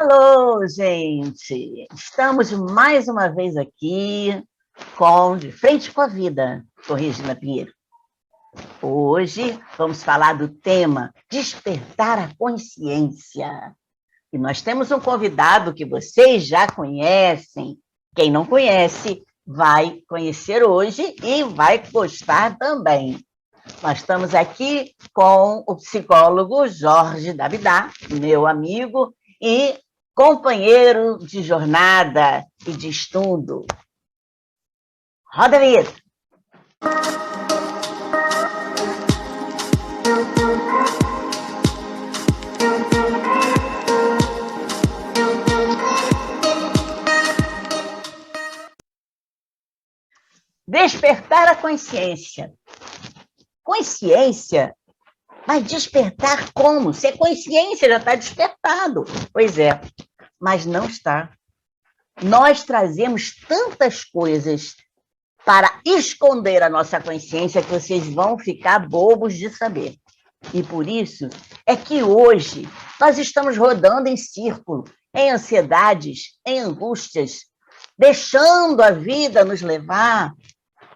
Alô, gente! Estamos mais uma vez aqui com De Frente com a Vida, com Regina Pinheiro. Hoje vamos falar do tema Despertar a Consciência. E nós temos um convidado que vocês já conhecem. Quem não conhece vai conhecer hoje e vai gostar também. Nós estamos aqui com o psicólogo Jorge Dabidá, meu amigo e companheiro de jornada e de estudo. Roda a vinheta. Despertar a consciência. Consciência vai despertar como? Se é consciência, já está despertado. Pois é, mas não está. Nós trazemos tantas coisas para esconder a nossa consciência que vocês vão ficar bobos de saber. E por isso é que hoje nós estamos rodando em círculo, em ansiedades, em angústias, deixando a vida nos levar.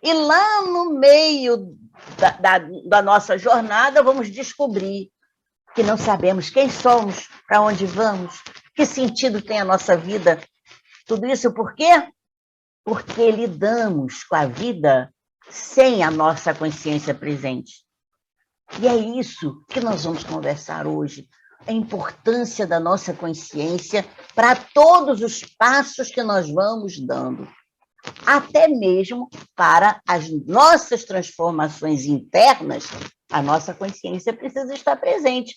E lá no meio da nossa jornada, vamos descobrir que não sabemos quem somos, para onde vamos, que sentido tem a nossa vida. Tudo isso por quê? Porque lidamos com a vida sem a nossa consciência presente. E é isso que nós vamos conversar hoje. A importância da nossa consciência para todos os passos que nós vamos dando. Até mesmo para as nossas transformações internas, a nossa consciência precisa estar presente.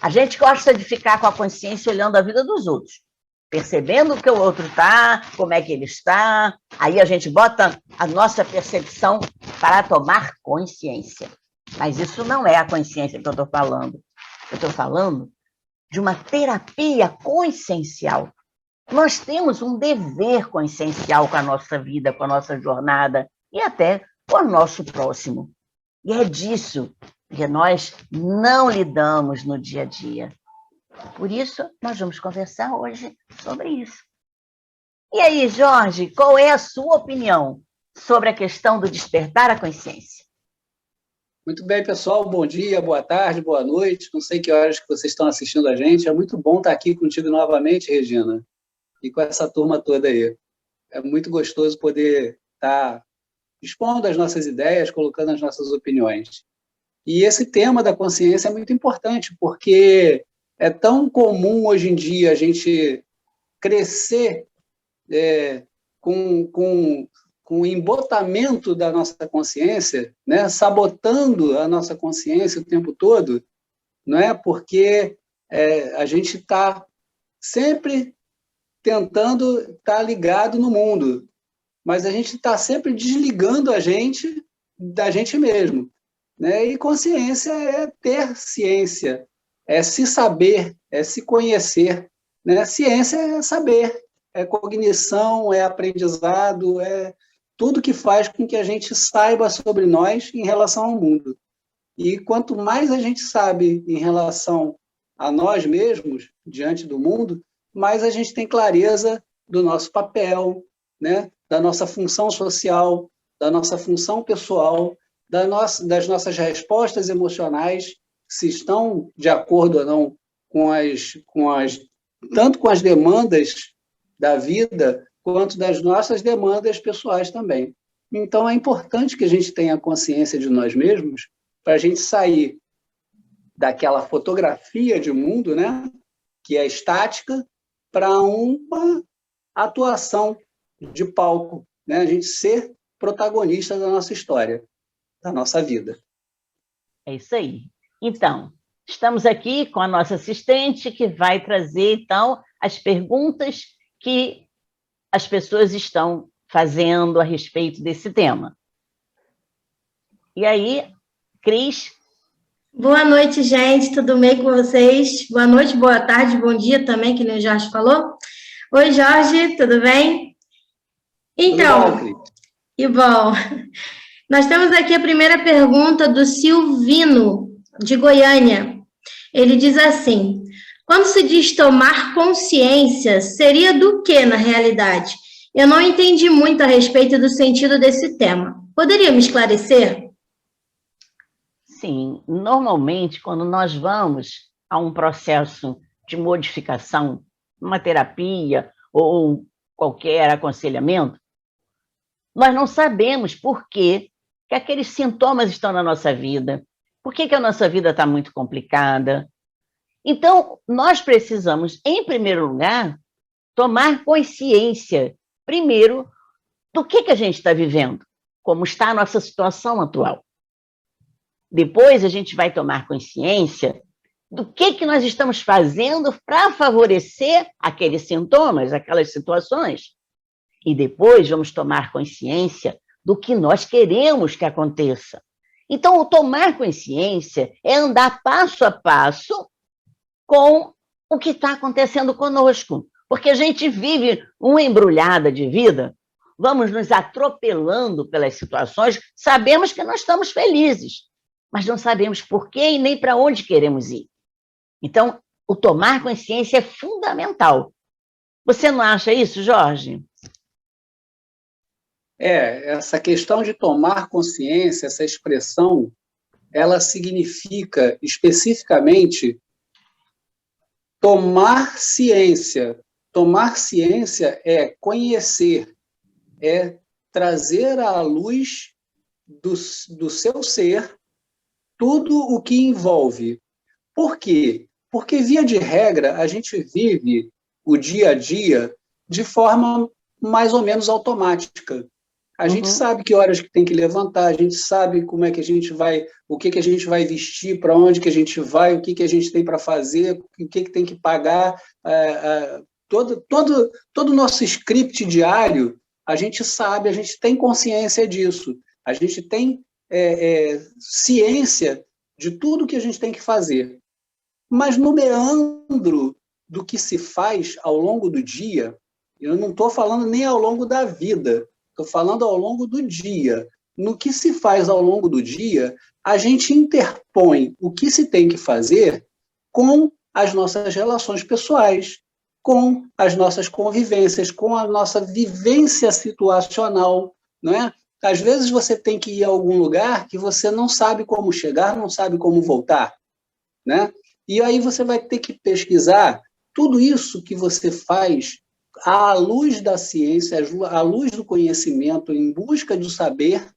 A gente gosta de ficar com a consciência olhando a vida dos outros, percebendo o que o outro está, como é que ele está, aí a gente bota a nossa percepção para tomar consciência. Mas isso não é a consciência que eu estou falando. Eu estou falando de uma terapia consciencial. Nós temos um dever consciencial com a nossa vida, com a nossa jornada e até com o nosso próximo. E é disso que nós não lidamos no dia a dia. Por isso, nós vamos conversar hoje sobre isso. E aí, Jorge, qual é a sua opinião sobre a questão do despertar a consciência? Muito bem, pessoal. Bom dia, boa tarde, boa noite. Não sei que horas que vocês estão assistindo a gente. É muito bom estar aqui contigo novamente, Regina. E com essa turma toda aí. É muito gostoso poder estar expondo as nossas ideias, colocando as nossas opiniões. E esse tema da consciência é muito importante, porque é tão comum hoje em dia a gente crescer com o embotamento da nossa consciência, né? Sabotando a nossa consciência o tempo todo, não é? Porque a gente está sempre tentando estar ligado no mundo, mas a gente está sempre desligando a gente da gente mesmo, né? E consciência é ter ciência, é se saber, é se conhecer, né? Ciência é saber, é cognição, é aprendizado, é tudo que faz com que a gente saiba sobre nós em relação ao mundo. E quanto mais a gente sabe em relação a nós mesmos, diante do mundo, mais a gente tem clareza do nosso papel, né? Da nossa função social, da nossa função pessoal, das nossas respostas emocionais, se estão de acordo ou não tanto com as demandas da vida, quanto das nossas demandas pessoais também. Então, é importante que a gente tenha consciência de nós mesmos para a gente sair daquela fotografia de mundo, né? Que é estática, para uma atuação de palco, né? A gente ser protagonista da nossa história, da nossa vida. É isso aí. Então, estamos aqui com a nossa assistente, que vai trazer, então, as perguntas que as pessoas estão fazendo a respeito desse tema. E aí, Cris? Boa noite, gente, tudo bem com vocês? Boa noite, boa tarde, bom dia também, que nem o Jorge falou. Oi, Jorge, tudo bem? Então, tudo bom, e bom, nós temos aqui a primeira pergunta do Silvino, de Goiânia. Ele diz assim: Quando se diz tomar consciência, seria do que na realidade? Eu não entendi muito a respeito do sentido desse tema. Poderia me esclarecer? Sim, normalmente, quando nós vamos a um processo de modificação, uma terapia ou qualquer aconselhamento, nós não sabemos por que aqueles sintomas estão na nossa vida, por que a nossa vida está muito complicada. Então, nós precisamos, em primeiro lugar, tomar consciência, primeiro, do que a gente está vivendo, como está a nossa situação atual. Depois, a gente vai tomar consciência do que nós estamos fazendo para favorecer aqueles sintomas, aquelas situações. E depois, vamos tomar consciência do que nós queremos que aconteça. Então, o tomar consciência é andar passo a passo com o que está acontecendo conosco. Porque a gente vive uma embrulhada de vida, vamos nos atropelando pelas situações, sabemos que nós estamos felizes, mas não sabemos por quê e nem para onde queremos ir. Então, o tomar consciência é fundamental. Você não acha isso, Jorge? Essa questão de tomar consciência, essa expressão, ela significa especificamente tomar ciência. Tomar ciência é conhecer, é trazer à luz do seu ser tudo o que envolve. Por quê? Porque, via de regra, a gente vive o dia a dia de forma mais ou menos automática. A gente sabe que horas que tem que levantar, a gente sabe como é que a gente vai, o que a gente vai vestir, para onde que a gente vai, o que a gente tem para fazer, o que tem que pagar. Todo o nosso script diário, a gente sabe, a gente tem consciência disso. A gente tem ciência de tudo que a gente tem que fazer. Mas no meandro do que se faz ao longo do dia, eu não estou falando nem ao longo da vida, estou falando ao longo do dia. No que se faz ao longo do dia, a gente interpõe o que se tem que fazer com as nossas relações pessoais, com as nossas convivências, com a nossa vivência situacional, não é? Às vezes você tem que ir a algum lugar que você não sabe como chegar, não sabe como voltar, né? E aí você vai ter que pesquisar tudo isso que você faz à luz da ciência, à luz do conhecimento, em busca do saber,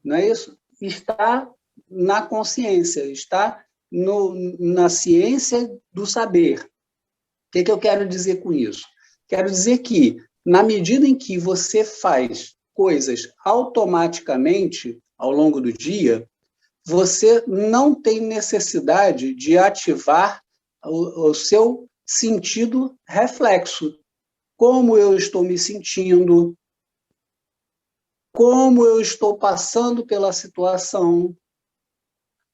não é isso? Está na consciência, está na ciência do saber. O que eu quero dizer com isso? Quero dizer que, na medida em que você faz coisas automaticamente ao longo do dia, você não tem necessidade de ativar o seu sentido reflexo. Como eu estou me sentindo, como eu estou passando pela situação,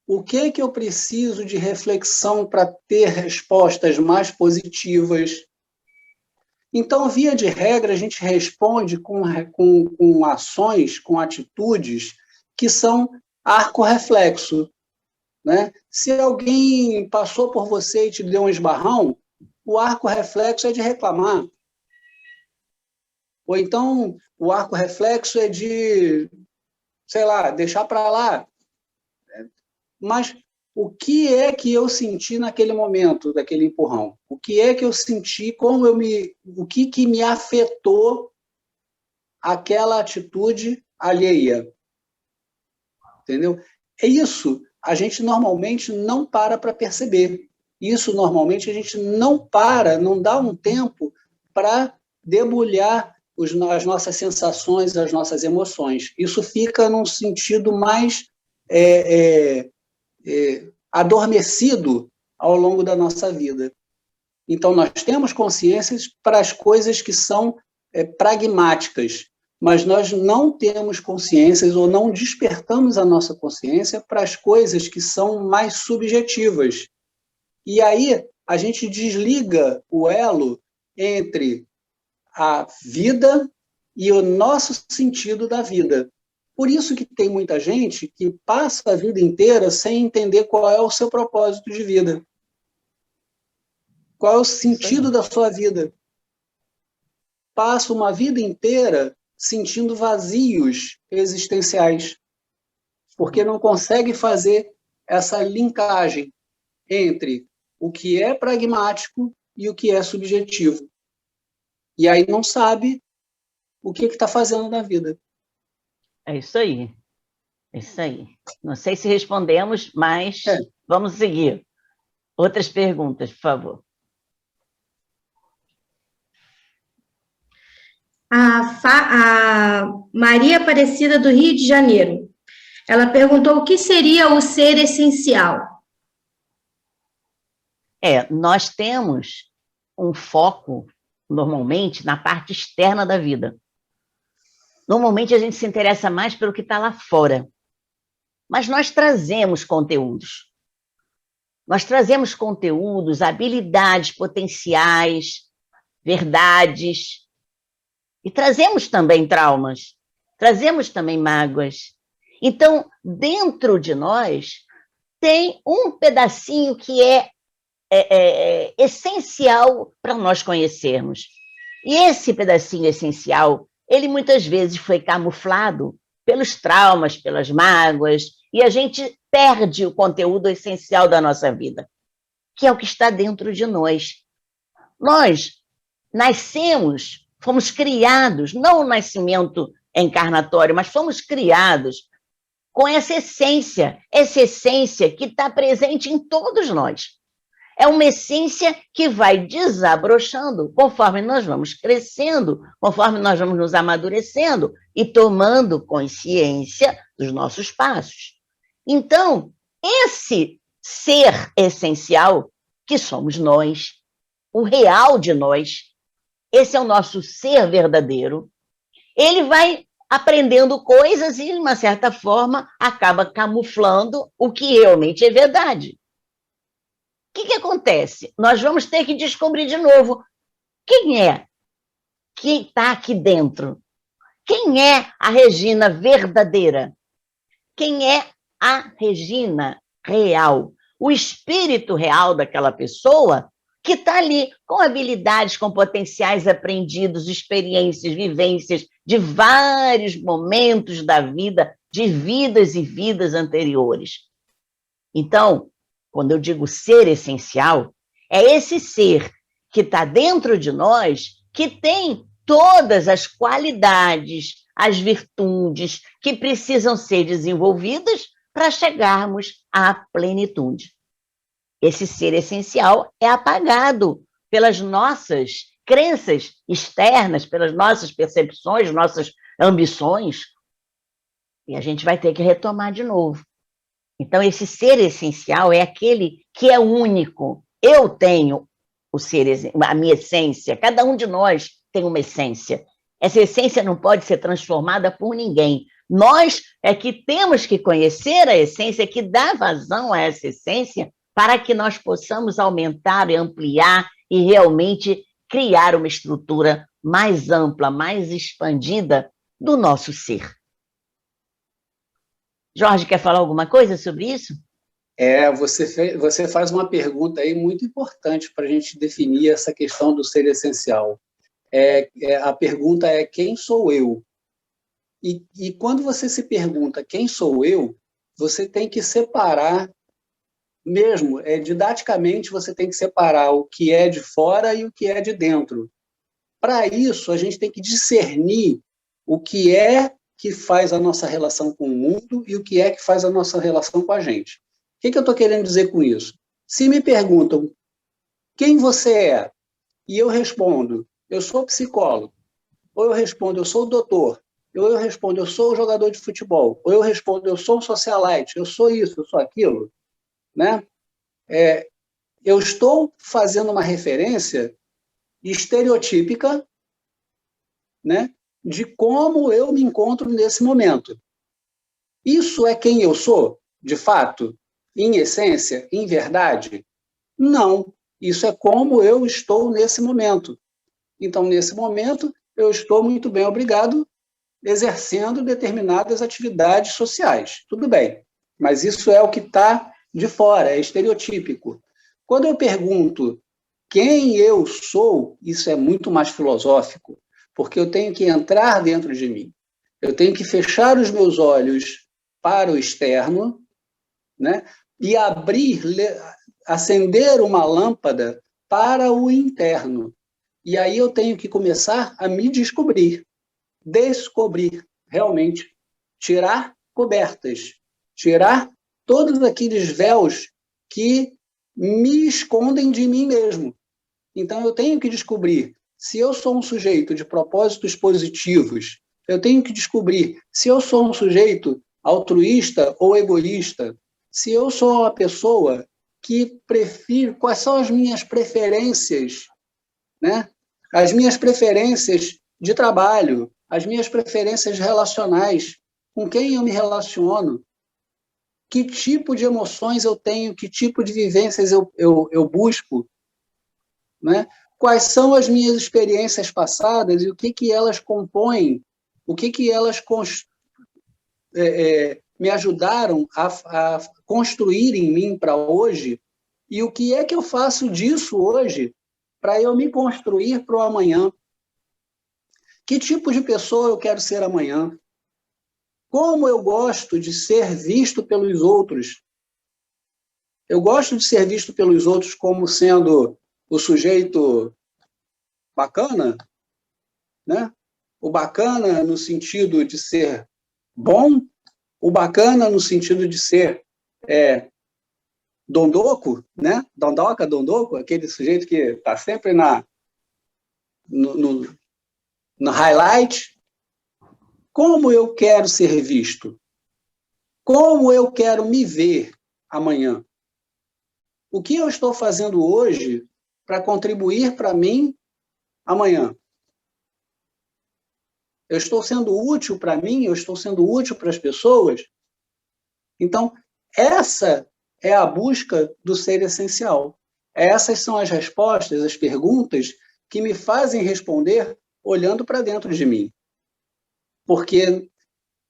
o que eu preciso de reflexão para ter respostas mais positivas. Então, via de regra, a gente responde com ações, com atitudes que são arco-reflexo, né? Se alguém passou por você e te deu um esbarrão, o arco-reflexo é de reclamar. Ou então, o arco-reflexo é de, sei lá, deixar para lá. Mas o que é que eu senti naquele momento, daquele empurrão? O que é que eu senti, o que me afetou aquela atitude alheia? Entendeu? É isso, a gente normalmente não para perceber. Isso, normalmente, a gente não dá um tempo para debulhar as nossas sensações, as nossas emoções. Isso fica num sentido mais adormecido ao longo da nossa vida. Então, nós temos consciências para as coisas que são pragmáticas, mas nós não temos consciências ou não despertamos a nossa consciência para as coisas que são mais subjetivas. E aí a gente desliga o elo entre a vida e o nosso sentido da vida. Por isso que tem muita gente que passa a vida inteira sem entender qual é o seu propósito de vida. Qual é o sentido da sua vida? Passa uma vida inteira sentindo vazios existenciais, porque não consegue fazer essa linkagem entre o que é pragmático e o que é subjetivo. E aí não sabe o que está fazendo na vida. É isso aí. É isso aí. Não sei se respondemos, mas vamos seguir. Outras perguntas, por favor. A Maria Aparecida, do Rio de Janeiro. Ela perguntou o que seria o ser essencial. Nós temos um foco, normalmente, na parte externa da vida. Normalmente, a gente se interessa mais pelo que está lá fora. Mas nós trazemos conteúdos. Nós trazemos conteúdos, habilidades potenciais, verdades. E trazemos também traumas. Trazemos também mágoas. Então, dentro de nós, tem um pedacinho que é essencial para nós conhecermos. E esse pedacinho essencial, ele muitas vezes foi camuflado pelos traumas, pelas mágoas, e a gente perde o conteúdo essencial da nossa vida, que é o que está dentro de nós. Nós nascemos, fomos criados, não o nascimento encarnatório, mas fomos criados com essa essência que está presente em todos nós. É uma essência que vai desabrochando conforme nós vamos crescendo, conforme nós vamos nos amadurecendo e tomando consciência dos nossos passos. Então, esse ser essencial, que somos nós, o real de nós, esse é o nosso ser verdadeiro, ele vai aprendendo coisas e, de uma certa forma, acaba camuflando o que realmente é verdade. O que acontece? Nós vamos ter que descobrir de novo quem é que está aqui dentro. Quem é a Regina verdadeira? Quem é a Regina real? O espírito real daquela pessoa que está ali com habilidades, com potenciais aprendidos, experiências, vivências de vários momentos da vida, de vidas e vidas anteriores. Então, quando eu digo ser essencial, é esse ser que está dentro de nós, que tem todas as qualidades, as virtudes que precisam ser desenvolvidas para chegarmos à plenitude. Esse ser essencial é apagado pelas nossas crenças externas, pelas nossas percepções, nossas ambições, e a gente vai ter que retomar de novo. Então, esse ser essencial é aquele que é único. Eu tenho a minha essência, cada um de nós tem uma essência. Essa essência não pode ser transformada por ninguém. Nós é que temos que conhecer a essência, que dá vazão a essa essência, para que nós possamos aumentar e ampliar e realmente criar uma estrutura mais ampla, mais expandida do nosso ser. Jorge, quer falar alguma coisa sobre isso? Você faz uma pergunta aí muito importante para a gente definir essa questão do ser essencial. A pergunta é: quem sou eu? E quando você se pergunta quem sou eu, você tem que separar, mesmo didaticamente, você tem que separar o que é de fora e o que é de dentro. Para isso, a gente tem que discernir o que é que faz a nossa relação com o mundo e o que é que faz a nossa relação com a gente. O que eu estou querendo dizer com isso? Se me perguntam quem você é, e eu respondo, eu sou psicólogo, ou eu respondo, eu sou doutor, ou eu respondo, eu sou jogador de futebol, ou eu respondo, eu sou um socialite, eu sou isso, eu sou aquilo, né? Eu estou fazendo uma referência estereotípica, né, de como eu me encontro nesse momento. Isso é quem eu sou, de fato, em essência, em verdade? Não. Isso é como eu estou nesse momento. Então, nesse momento, eu estou muito bem, obrigado, exercendo determinadas atividades sociais. Tudo bem. Mas isso é o que está de fora, é estereotípico. Quando eu pergunto quem eu sou, isso é muito mais filosófico, porque eu tenho que entrar dentro de mim. Eu tenho que fechar os meus olhos para o externo, né? E acender uma lâmpada para o interno. E aí eu tenho que começar a me descobrir, descobrir realmente, tirar cobertas, tirar todos aqueles véus que me escondem de mim mesmo. Então eu tenho que descobrir se eu sou um sujeito de propósitos positivos, eu tenho que descobrir se eu sou um sujeito altruísta ou egoísta, se eu sou uma pessoa que prefiro, quais são as minhas preferências, né? As minhas preferências de trabalho, as minhas preferências relacionais, com quem eu me relaciono, que tipo de emoções eu tenho, que tipo de vivências eu busco, né? Quais são as minhas experiências passadas e o que elas compõem, o que elas me ajudaram a construir em mim para hoje, e o que é que eu faço disso hoje para eu me construir para o amanhã. Que tipo de pessoa eu quero ser amanhã? Como eu gosto de ser visto pelos outros? Eu gosto de ser visto pelos outros como sendo o sujeito bacana, né? O bacana no sentido de ser bom, o bacana no sentido de ser dondoco, né? Dondoco, aquele sujeito que está sempre no highlight. Como eu quero ser visto? Como eu quero me ver amanhã? O que eu estou fazendo hoje para contribuir para mim amanhã? Eu estou sendo útil para mim? Eu estou sendo útil para as pessoas? Então, essa é a busca do ser essencial. Essas são as respostas, as perguntas que me fazem responder olhando para dentro de mim. Porque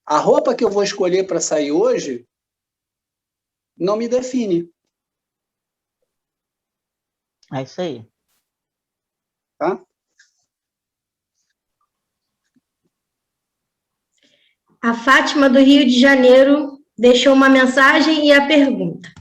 a roupa que eu vou escolher para sair hoje não me define. É isso aí. Tá? A Fátima, do Rio de Janeiro, deixou uma mensagem e a pergunta.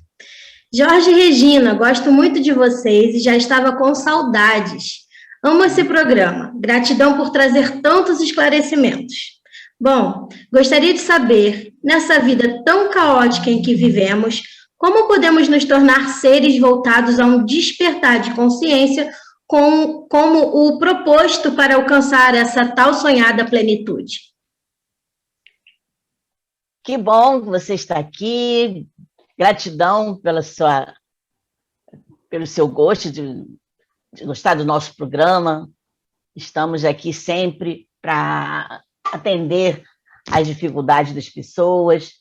Jorge e Regina, gosto muito de vocês e já estava com saudades. Amo esse programa. Gratidão por trazer tantos esclarecimentos. Bom, gostaria de saber, nessa vida tão caótica em que vivemos, como podemos nos tornar seres voltados a um despertar de consciência como o proposto para alcançar essa tal sonhada plenitude? Que bom que você está aqui. Gratidão pelo seu gosto de gostar do nosso programa. Estamos aqui sempre para atender às dificuldades das pessoas.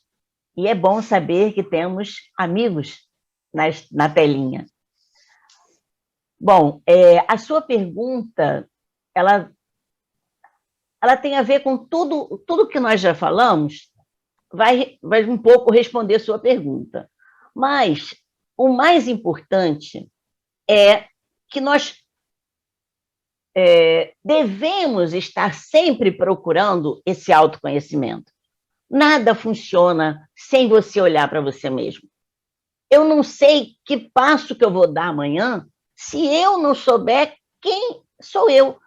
E é bom saber que temos amigos na telinha. Bom, a sua pergunta, ela tem a ver com tudo que nós já falamos, vai um pouco responder a sua pergunta. Mas o mais importante é que nós devemos estar sempre procurando esse autoconhecimento. Nada funciona sem você olhar para você mesmo. Eu não sei que passo que eu vou dar amanhã se eu não souber quem sou eu.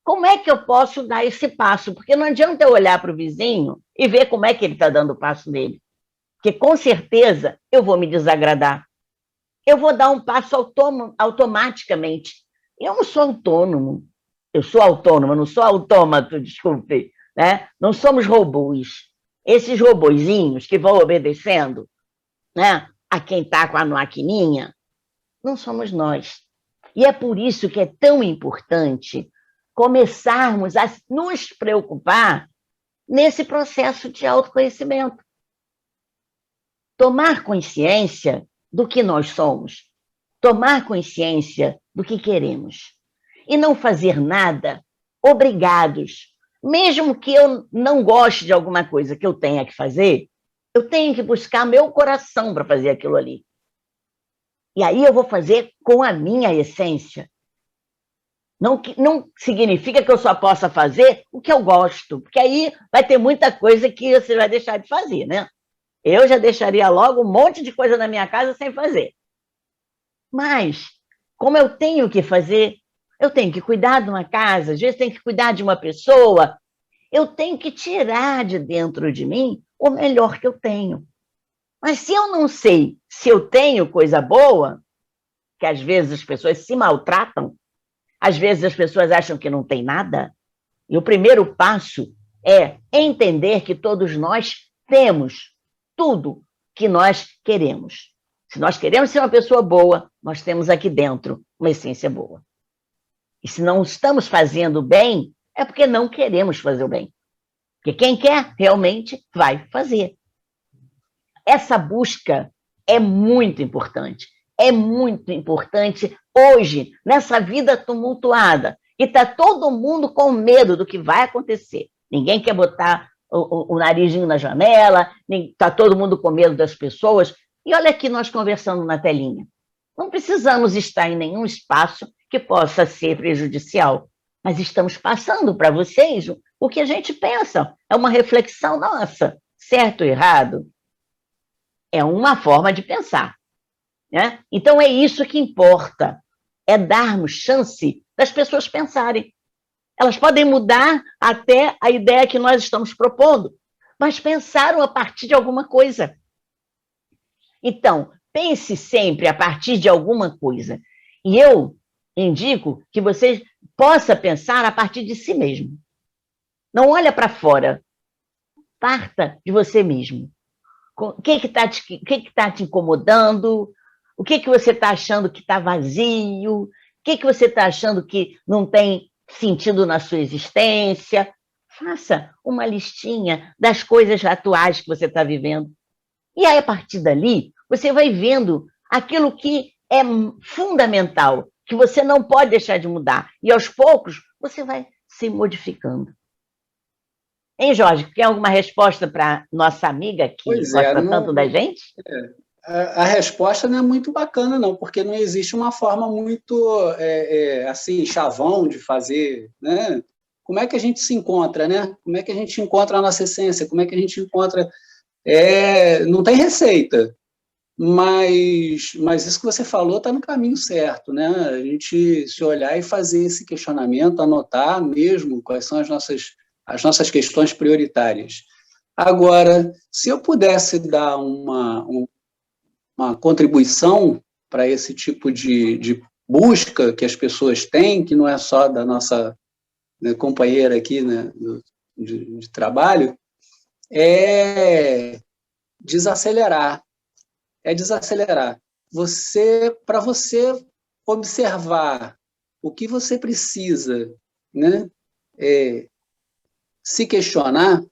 Como é que eu posso dar esse passo? Porque não adianta eu olhar para o vizinho e ver como é que ele está dando o passo dele. Porque, com certeza, eu vou me desagradar. Eu vou dar um passo automaticamente. Eu não sou autônomo. Eu sou autônoma, não sou autômato, desculpe. Né? Não somos robôs. Esses robozinhos que vão obedecendo, né, a quem está com a maquininha, não somos nós. E é por isso que é tão importante começarmos a nos preocupar nesse processo de autoconhecimento. Tomar consciência do que nós somos, tomar consciência do que queremos e não fazer nada obrigados. Mesmo que eu não goste de alguma coisa que eu tenha que fazer, eu tenho que buscar meu coração para fazer aquilo ali. E aí eu vou fazer com a minha essência. Não significa que eu só possa fazer o que eu gosto, porque aí vai ter muita coisa que você vai deixar de fazer, né? Eu já deixaria logo um monte de coisa na minha casa sem fazer. Mas, como eu tenho que fazer, eu tenho que cuidar de uma casa, às vezes tenho que cuidar de uma pessoa, eu tenho que tirar de dentro de mim o melhor que eu tenho. Mas se eu não sei se eu tenho coisa boa, que às vezes as pessoas se maltratam, às vezes as pessoas acham que não tem nada, e o primeiro passo é entender que todos nós temos tudo que nós queremos. Se nós queremos ser uma pessoa boa, nós temos aqui dentro uma essência boa. E se não estamos fazendo bem, é porque não queremos fazer o bem. Porque quem quer, realmente vai fazer. Essa busca é muito importante. É muito importante hoje, nessa vida tumultuada, e está todo mundo com medo do que vai acontecer. Ninguém quer botar o narizinho na janela, está todo mundo com medo das pessoas. E olha aqui nós conversando na telinha. Não precisamos estar em nenhum espaço que possa ser prejudicial, mas estamos passando para vocês o que a gente pensa. É uma reflexão nossa, certo ou errado? É uma forma de pensar, né? Então é isso que importa, é darmos chance das pessoas pensarem. Elas podem mudar até a ideia que nós estamos propondo, mas pensaram a partir de alguma coisa. Então, pense sempre a partir de alguma coisa. E eu indico que você possa pensar a partir de si mesmo. Não olha para fora. Parta de você mesmo. O que está te incomodando? O que você está achando que está vazio? O que você está achando que não tem sentido na sua existência? Faça uma listinha das coisas atuais que você está vivendo. E aí, a partir dali, você vai vendo aquilo que é fundamental, que você não pode deixar de mudar. E, aos poucos, você vai se modificando. Hein, Jorge? Tem alguma resposta para nossa amiga que gosta tanto da gente? A resposta não é muito bacana, não, porque não existe uma forma muito assim, chavão de fazer, né? Como é que a gente se encontra, né? Como é que a gente encontra a nossa essência? Como é que a gente encontra... não tem receita, mas isso que você falou está no caminho certo, né? A gente se olhar e fazer esse questionamento, anotar mesmo quais são as nossas questões prioritárias. Agora, se eu pudesse dar uma contribuição para esse tipo de busca que as pessoas têm, que não é só da nossa, né, companheira aqui, né, de trabalho, é desacelerar. Para você observar o que você precisa, né, se questionar,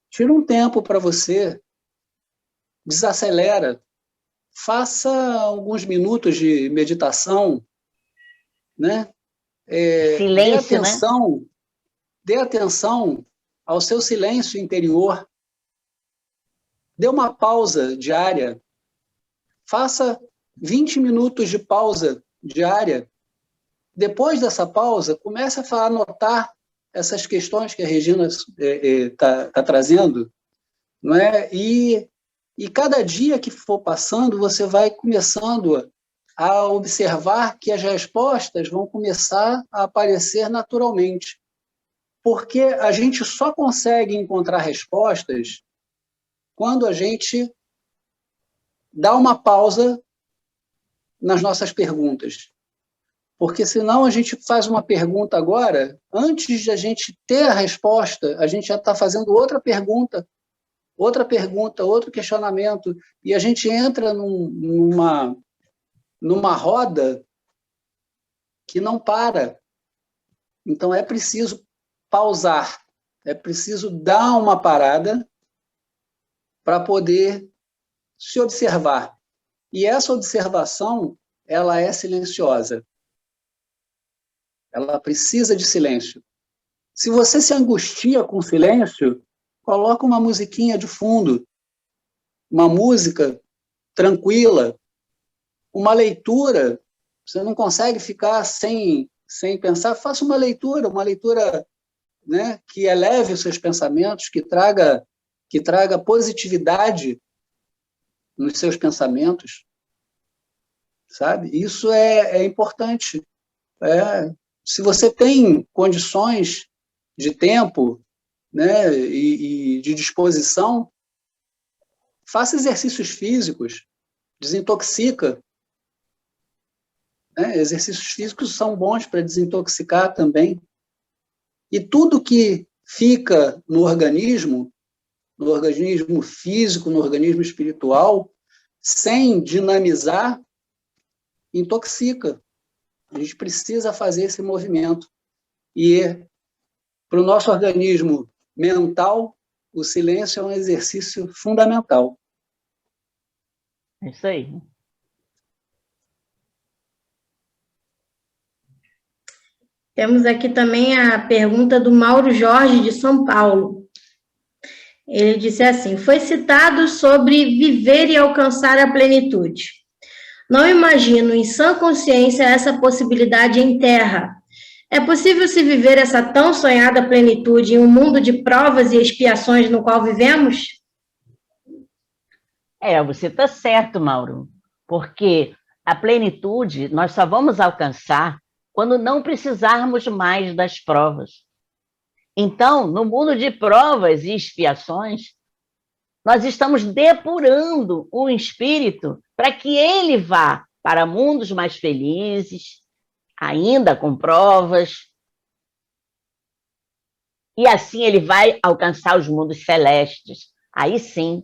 tira um tempo para você, desacelera, faça alguns minutos de meditação, né? Silêncio, dê atenção ao seu silêncio interior. Dê uma pausa diária. Faça 20 minutos de pausa diária. Depois dessa pausa, comece a anotar essas questões que a Regina tá trazendo, não é? E cada dia que for passando, você vai começando a observar que as respostas vão começar a aparecer naturalmente. Porque a gente só consegue encontrar respostas quando a gente dá uma pausa nas nossas perguntas. Porque senão a gente faz uma pergunta agora, antes de a gente ter a resposta, a gente já está fazendo outra pergunta, outro questionamento, e a gente entra numa roda que não para. Então é preciso pausar, é preciso dar uma parada para poder se observar. E essa observação, ela é silenciosa. Ela precisa de silêncio. Se você se angustia com silêncio, coloca uma musiquinha de fundo, uma música tranquila, uma leitura, você não consegue ficar sem pensar, faça uma leitura, né, que eleve os seus pensamentos, que traga positividade nos seus pensamentos, sabe? Isso é importante. Se você tem condições de tempo, né, e de disposição, faça exercícios físicos, desintoxica. Né? Exercícios físicos são bons para desintoxicar também. E tudo que fica no organismo físico, no organismo espiritual, sem dinamizar, intoxica. A gente precisa fazer esse movimento. E para o nosso organismo mental, o silêncio é um exercício fundamental. É isso aí. Temos aqui também a pergunta do Mauro Jorge, de São Paulo. Ele disse assim: foi citado sobre viver e alcançar a plenitude. Não imagino em sã consciência essa possibilidade em terra. É possível se viver essa tão sonhada plenitude em um mundo de provas e expiações no qual vivemos? Você está certo, Mauro, porque a plenitude nós só vamos alcançar quando não precisarmos mais das provas. Então, no mundo de provas e expiações, nós estamos depurando o espírito para que ele vá para mundos mais felizes, ainda com provas, e assim ele vai alcançar os mundos celestes. Aí sim,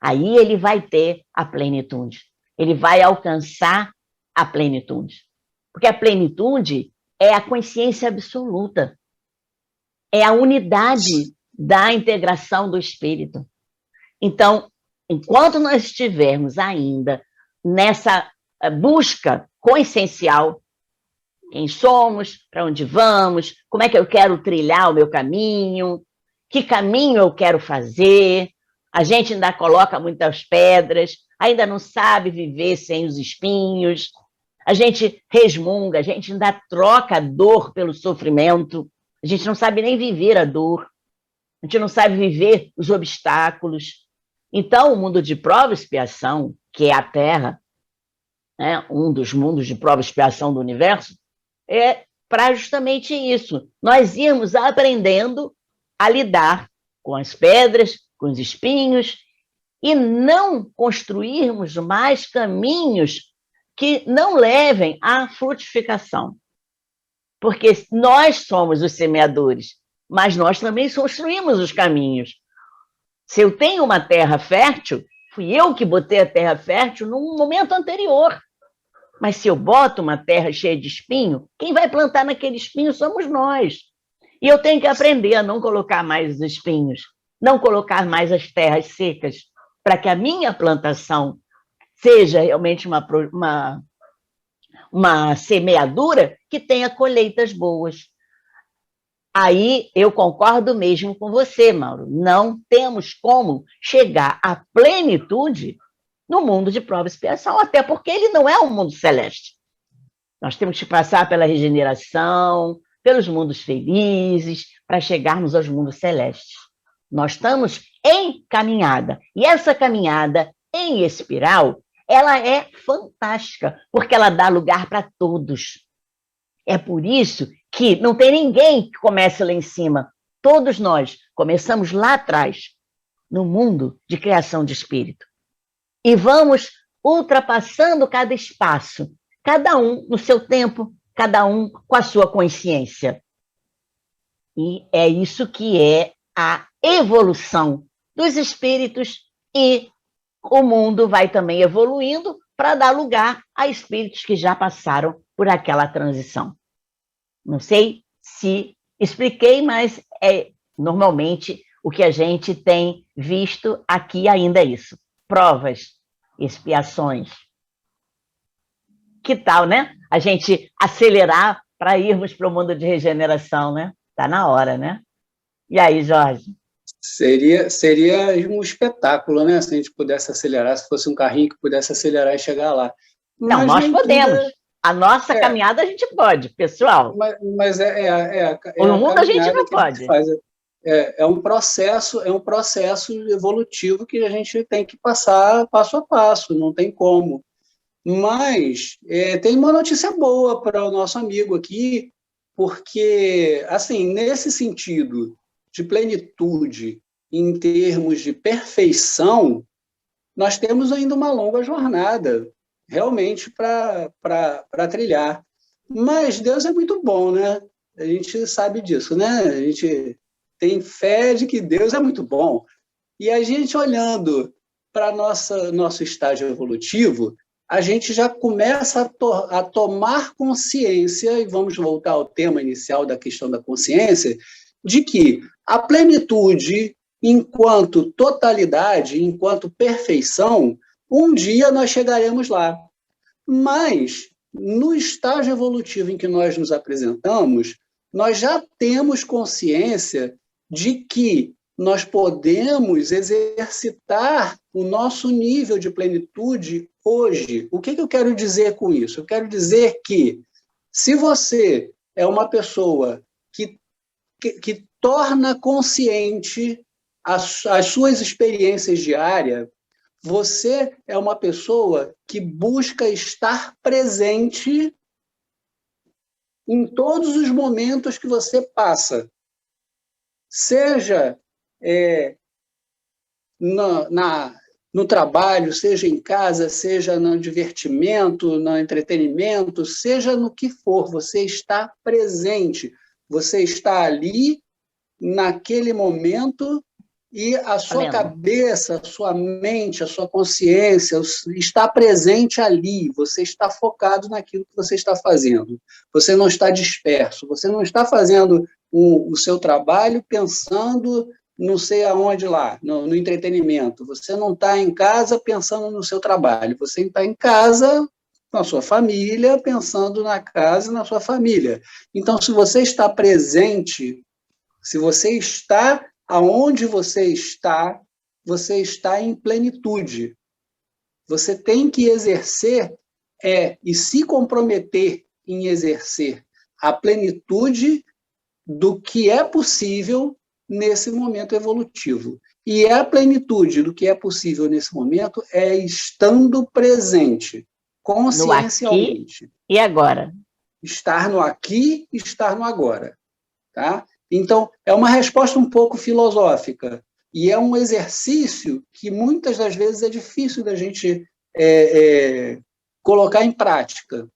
aí ele vai ter a plenitude. Ele vai alcançar a plenitude. Porque a plenitude é a consciência absoluta. É a unidade da integração do espírito. Então, enquanto nós estivermos ainda nessa busca consciencial, quem somos, para onde vamos, como é que eu quero trilhar o meu caminho, que caminho eu quero fazer, a gente ainda coloca muitas pedras, ainda não sabe viver sem os espinhos, a gente resmunga, a gente ainda troca a dor pelo sofrimento, a gente não sabe nem viver a dor, a gente não sabe viver os obstáculos. Então, o mundo de prova e expiação, que é a Terra, né, um dos mundos de prova e expiação do universo, é para justamente isso. Nós irmos aprendendo a lidar com as pedras, com os espinhos, e não construirmos mais caminhos que não levem à frutificação. Porque nós somos os semeadores, mas nós também construímos os caminhos. Se eu tenho uma terra fértil, fui eu que botei a terra fértil num momento anterior. Mas se eu boto uma terra cheia de espinho, quem vai plantar naquele espinho somos nós. E eu tenho que aprender a não colocar mais os espinhos, não colocar mais as terras secas, para que a minha plantação seja realmente uma semeadura que tenha colheitas boas. Aí eu concordo mesmo com você, Mauro. Não temos como chegar à plenitude no mundo de prova e expiação, até porque ele não é um mundo celeste. Nós temos que passar pela regeneração, pelos mundos felizes, para chegarmos aos mundos celestes. Nós estamos em caminhada. E essa caminhada em espiral, ela é fantástica, porque ela dá lugar para todos. É por isso que não tem ninguém que comece lá em cima. Todos nós começamos lá atrás, no mundo de criação de espírito. E vamos ultrapassando cada espaço, cada um no seu tempo, cada um com a sua consciência. E é isso que é a evolução dos espíritos, e o mundo vai também evoluindo para dar lugar a espíritos que já passaram por aquela transição. Não sei se expliquei, mas normalmente o que a gente tem visto aqui ainda é isso. Provas, expiações. Que tal, né? A gente acelerar para irmos para o mundo de regeneração, né? Está na hora, né? E aí, Jorge? Seria um espetáculo, né? Se a gente pudesse acelerar, se fosse um carrinho que pudesse acelerar e chegar lá. Não, nós podemos. A nossa caminhada a gente pode, pessoal. Mas o mundo a gente não pode. É um processo evolutivo que a gente tem que passar passo a passo, não tem como. Mas tem uma notícia boa para o nosso amigo aqui, porque, assim, nesse sentido de plenitude, em termos de perfeição, nós temos ainda uma longa jornada, realmente, para trilhar. Mas Deus é muito bom, né? A gente sabe disso, né? A gente tem fé de que Deus é muito bom. E a gente, olhando para nosso estágio evolutivo, a gente já começa a tomar consciência, e vamos voltar ao tema inicial da questão da consciência, de que a plenitude, enquanto totalidade, enquanto perfeição, um dia nós chegaremos lá. Mas, no estágio evolutivo em que nós nos apresentamos, nós já temos consciência de que nós podemos exercitar o nosso nível de plenitude hoje. O que eu quero dizer com isso? Eu quero dizer que, se você é uma pessoa que torna consciente as suas experiências diárias, você é uma pessoa que busca estar presente em todos os momentos que você passa, seja no trabalho, seja em casa, seja no divertimento, no entretenimento, seja no que for, você está presente, você está ali naquele momento e a sua cabeça, a sua mente, a sua consciência está presente ali, você está focado naquilo que você está fazendo, você não está disperso, você não está fazendo o seu trabalho pensando não sei aonde lá, no entretenimento, você não está em casa pensando no seu trabalho, você está em casa com a sua família, pensando na casa e na sua família. Então, se você está presente, se você está aonde você está em plenitude. Você tem que exercer e se comprometer em exercer a plenitude do que é possível nesse momento evolutivo. E a plenitude do que é possível nesse momento é estando presente, consciencialmente. No aqui e agora. Estar no aqui e estar no agora. Tá? Então, é uma resposta um pouco filosófica, e é um exercício que muitas das vezes é difícil da gente colocar em prática,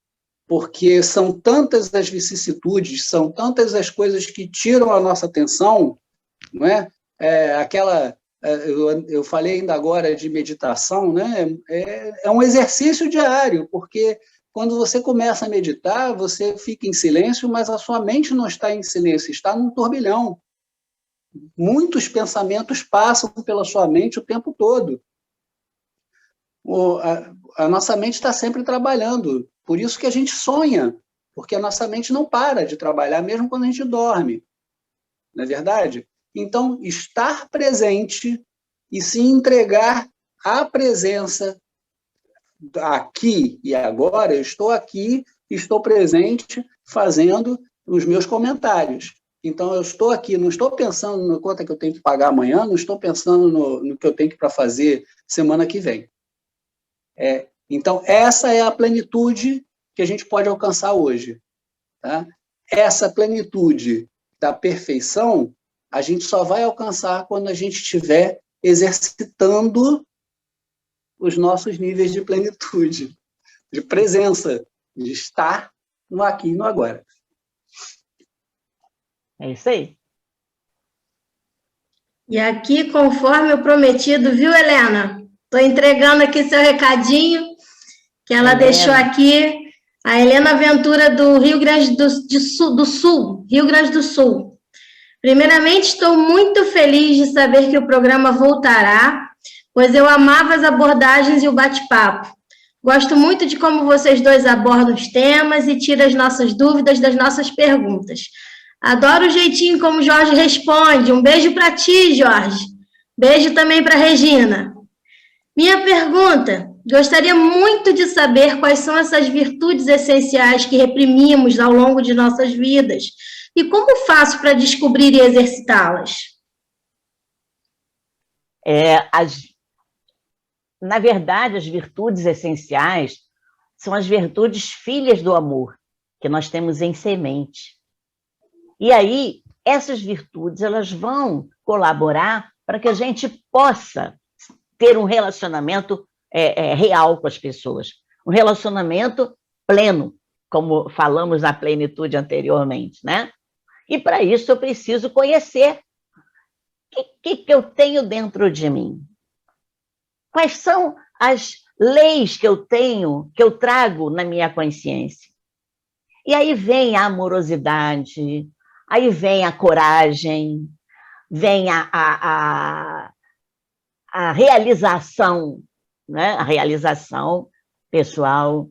porque são tantas as vicissitudes, são tantas as coisas que tiram a nossa atenção, não é? Eu falei ainda agora de meditação, né? É um exercício diário, porque quando você começa a meditar, você fica em silêncio, mas a sua mente não está em silêncio, está num turbilhão. Muitos pensamentos passam pela sua mente o tempo todo. A nossa mente está sempre trabalhando, por isso que a gente sonha, porque a nossa mente não para de trabalhar, mesmo quando a gente dorme. Não é verdade? Então, estar presente e se entregar à presença aqui e agora, eu estou aqui, estou presente, fazendo os meus comentários. Então, eu estou aqui, não estou pensando no quanto é que eu tenho que pagar amanhã, não estou pensando no que eu tenho para fazer semana que vem. Então, essa é a plenitude que a gente pode alcançar hoje. Tá? Essa plenitude da perfeição, a gente só vai alcançar quando a gente estiver exercitando os nossos níveis de plenitude, de presença, de estar no aqui e no agora. É isso aí. E aqui, conforme o prometido, viu, Helena? Estou entregando aqui seu recadinho, que ela deixou aqui, a Helena Ventura, do Rio Grande do Sul, Rio Grande do Sul. Primeiramente, estou muito feliz de saber que o programa voltará, pois eu amava as abordagens e o bate-papo. Gosto muito de como vocês dois abordam os temas e tiram as nossas dúvidas das nossas perguntas. Adoro o jeitinho como o Jorge responde. Um beijo para ti, Jorge. Beijo também para Regina. Minha pergunta, Gostaria muito de saber quais são essas virtudes essenciais que reprimimos ao longo de nossas vidas e como faço para descobrir e exercitá-las. Na verdade, as virtudes essenciais são as virtudes filhas do amor, que nós temos em semente. E aí, essas virtudes elas vão colaborar para que a gente possa ter um relacionamento real com as pessoas, um relacionamento pleno, como falamos na plenitude anteriormente, né? E para isso eu preciso conhecer o que eu tenho dentro de mim. Quais são as leis que eu tenho, que eu trago na minha consciência? E aí vem a amorosidade, aí vem a coragem, vem a realização, né? A realização pessoal,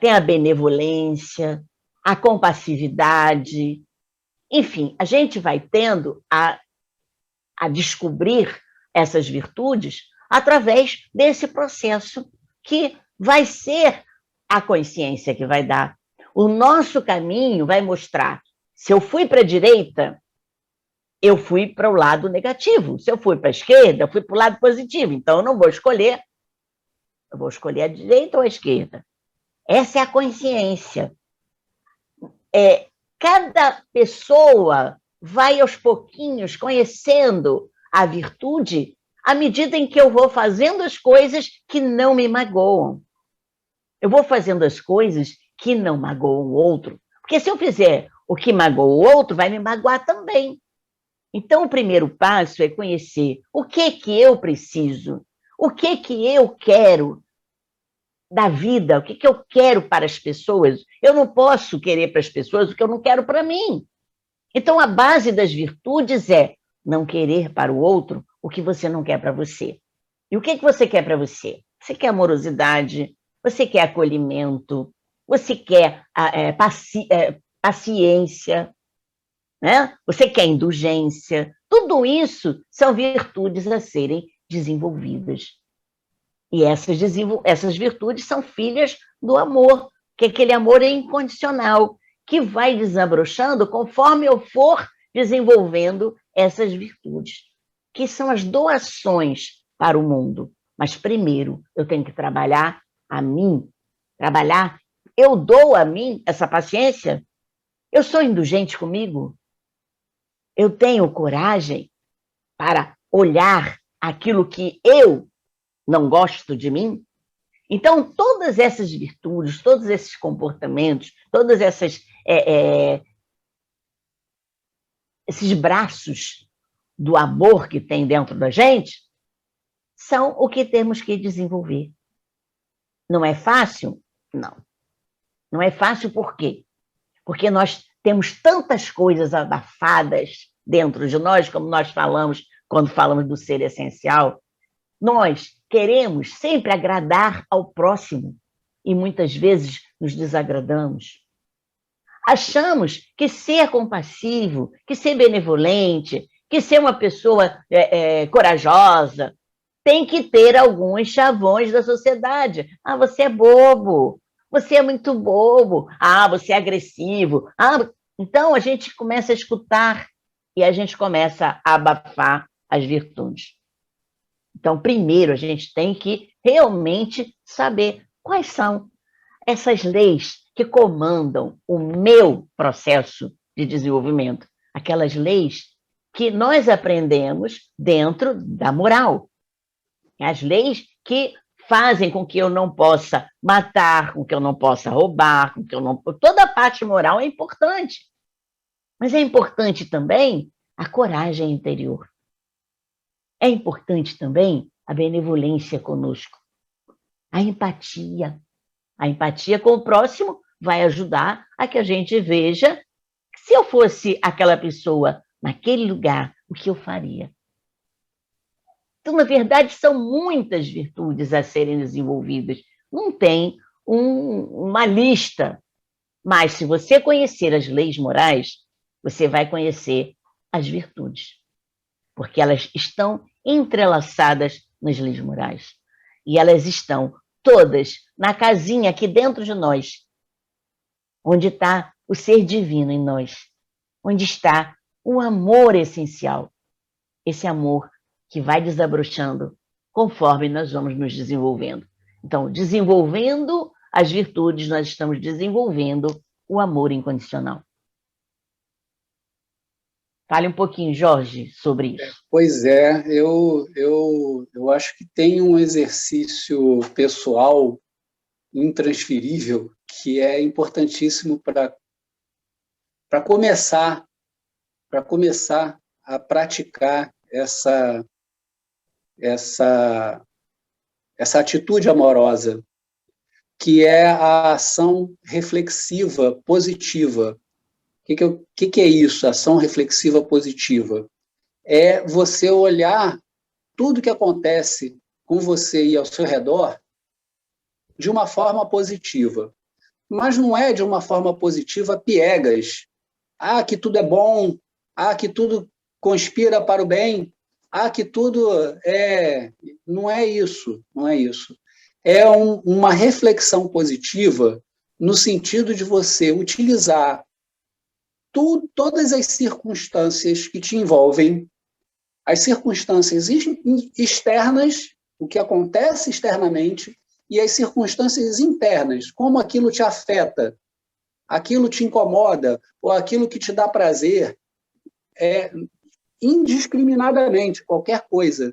tem a benevolência, a compassividade, enfim, a gente vai tendo a descobrir essas virtudes através desse processo que vai ser a consciência que vai dar. O nosso caminho vai mostrar, se eu fui para a direita, eu fui para o lado negativo. Se eu fui para a esquerda, eu fui para o lado positivo. Então, eu não vou escolher, eu vou escolher a direita ou a esquerda. Essa é a consciência. Cada pessoa vai aos pouquinhos conhecendo a virtude à medida em que eu vou fazendo as coisas que não me magoam. Eu vou fazendo as coisas que não magoam o outro. Porque se eu fizer o que magoa o outro, vai me magoar também. Então, o primeiro passo é conhecer o que eu preciso, o que eu quero da vida, o que eu quero para as pessoas. Eu não posso querer para as pessoas o que eu não quero para mim. Então, a base das virtudes é não querer para o outro o que você não quer para você. E o que você quer para você? Você quer amorosidade, você quer acolhimento, você quer paciência, né? Você quer indulgência. Tudo isso são virtudes a serem desenvolvidas. E essas virtudes são filhas do amor, que aquele amor é incondicional, que vai desabrochando conforme eu for desenvolvendo essas virtudes, que são as doações para o mundo. Mas primeiro eu tenho que trabalhar a mim, eu dou a mim essa paciência, eu sou indulgente comigo, eu tenho coragem para olhar aquilo que eu não gosto de mim. Então, todas essas virtudes, todos esses comportamentos, todos esses braços do amor que tem dentro da gente, são o que temos que desenvolver. Não é fácil? Não. Não é fácil por quê? Porque nós temos tantas coisas abafadas dentro de nós, como nós falamos quando falamos do ser essencial. Nós queremos sempre agradar ao próximo e muitas vezes nos desagradamos. Achamos que ser compassivo, que ser benevolente, que ser uma pessoa corajosa, tem que ter alguns chavões da sociedade. Ah, você é bobo, você é muito bobo, ah, você é agressivo. Ah, então a gente começa a escutar e a gente começa a abafar as virtudes. Então, primeiro, a gente tem que realmente saber quais são essas leis que comandam o meu processo de desenvolvimento. Aquelas leis que nós aprendemos dentro da moral. As leis que fazem com que eu não possa matar, com que eu não possa roubar, com que eu não... Toda a parte moral é importante. Mas é importante também a coragem interior. É importante também a benevolência conosco, a empatia. A empatia com o próximo vai ajudar a que a gente veja que se eu fosse aquela pessoa naquele lugar, o que eu faria. Então, na verdade, são muitas virtudes a serem desenvolvidas. Não tem uma lista, mas se você conhecer as leis morais, você vai conhecer as virtudes, porque elas estão entrelaçadas nas leis morais. E elas estão todas na casinha aqui dentro de nós, onde está o ser divino em nós, onde está o amor essencial, esse amor que vai desabrochando conforme nós vamos nos desenvolvendo. Então, desenvolvendo as virtudes, nós estamos desenvolvendo o amor incondicional. Fale um pouquinho, Jorge, sobre isso. Pois é, eu acho que tem um exercício pessoal intransferível que é importantíssimo para começar a praticar essa atitude amorosa, que é a ação reflexiva positiva. O que é isso, ação reflexiva positiva? É você olhar tudo que acontece com você e ao seu redor de uma forma positiva. Mas não é de uma forma positiva piegas. Que tudo é bom, que tudo conspira para o bem, que tudo é... Não é isso, não é isso. É uma reflexão positiva no sentido de você utilizar todas as circunstâncias que te envolvem, as circunstâncias externas, o que acontece externamente, e as circunstâncias internas, como aquilo te afeta, aquilo te incomoda, ou aquilo que te dá prazer, indiscriminadamente, qualquer coisa.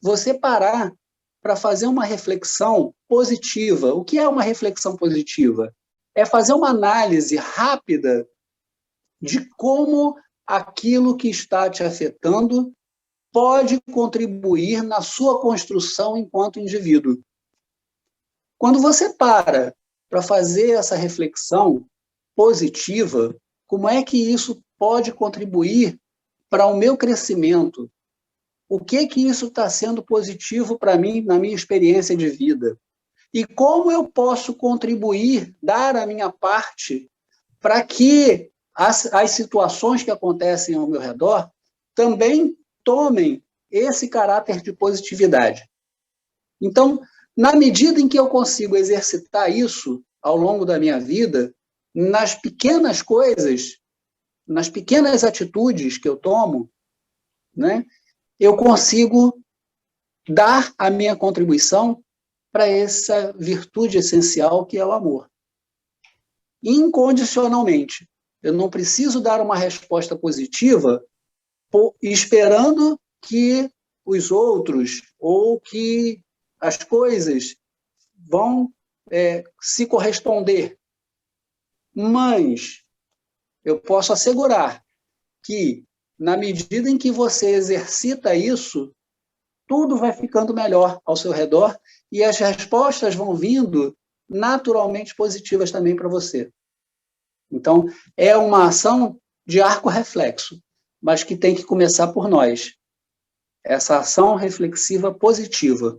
Você parar para fazer uma reflexão positiva. O que é uma reflexão positiva? É fazer uma análise rápida de como aquilo que está te afetando pode contribuir na sua construção enquanto indivíduo. Quando você para fazer essa reflexão positiva, como é que isso pode contribuir para o meu crescimento? O que isso está sendo positivo para mim na minha experiência de vida? E como eu posso contribuir, dar a minha parte para que as situações que acontecem ao meu redor também tomem esse caráter de positividade. Então, na medida em que eu consigo exercitar isso ao longo da minha vida, nas pequenas coisas, nas pequenas atitudes que eu tomo, né, eu consigo dar a minha contribuição para essa virtude essencial que é o amor. Incondicionalmente. Eu não preciso dar uma resposta positiva esperando que os outros ou que as coisas vão se corresponder. Mas eu posso assegurar que, na medida em que você exercita isso, tudo vai ficando melhor ao seu redor e as respostas vão vindo naturalmente positivas também para você. Então, é uma ação de arco reflexo, mas que tem que começar por nós. Essa ação reflexiva positiva.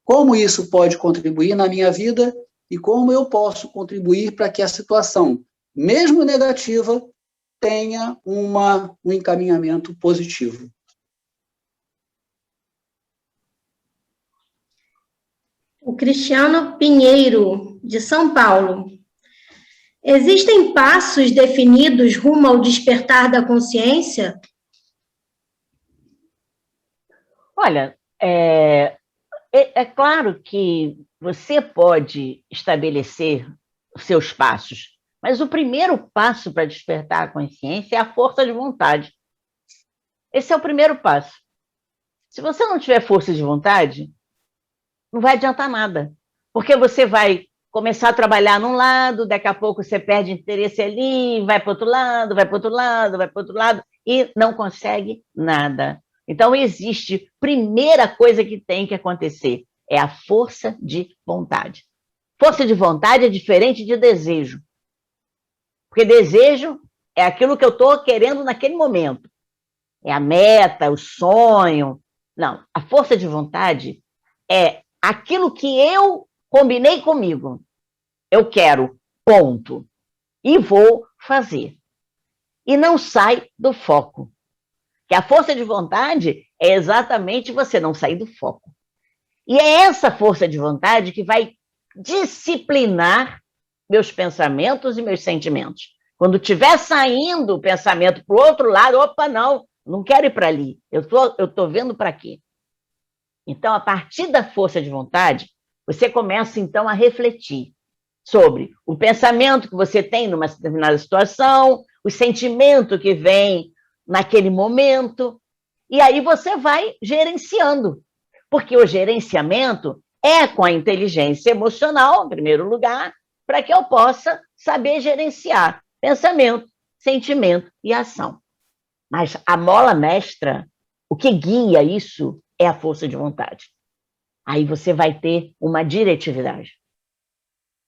Como isso pode contribuir na minha vida e como eu posso contribuir para que a situação, mesmo negativa, tenha um encaminhamento positivo. O Cristiano Pinheiro, de São Paulo. Existem passos definidos rumo ao despertar da consciência? Olha, é claro que você pode estabelecer os seus passos, mas o primeiro passo para despertar a consciência é a força de vontade. Esse é o primeiro passo. Se você não tiver força de vontade, não vai adiantar nada, porque você vai começar a trabalhar num lado, daqui a pouco você perde interesse ali, vai para outro lado, vai para outro lado, vai para outro lado, e não consegue nada. Então, existe, primeira coisa que tem que acontecer, é a força de vontade. Força de vontade é diferente de desejo. Porque desejo é aquilo que eu estou querendo naquele momento. É a meta, o sonho. Não, a força de vontade é aquilo que eu combinei comigo. Eu quero, ponto. E vou fazer. E não sai do foco. Que a força de vontade é exatamente você não sair do foco. E é essa força de vontade que vai disciplinar meus pensamentos e meus sentimentos. Quando estiver saindo o pensamento para o outro lado, opa, não quero ir para ali, eu tô vendo para aqui. Então, a partir da força de vontade, você começa, então, a refletir sobre o pensamento que você tem numa determinada situação, o sentimento que vem naquele momento, e aí você vai gerenciando, porque o gerenciamento é com a inteligência emocional, em primeiro lugar, para que eu possa saber gerenciar pensamento, sentimento e ação. Mas a mola mestra, o que guia isso é a força de vontade. Aí você vai ter uma diretividade.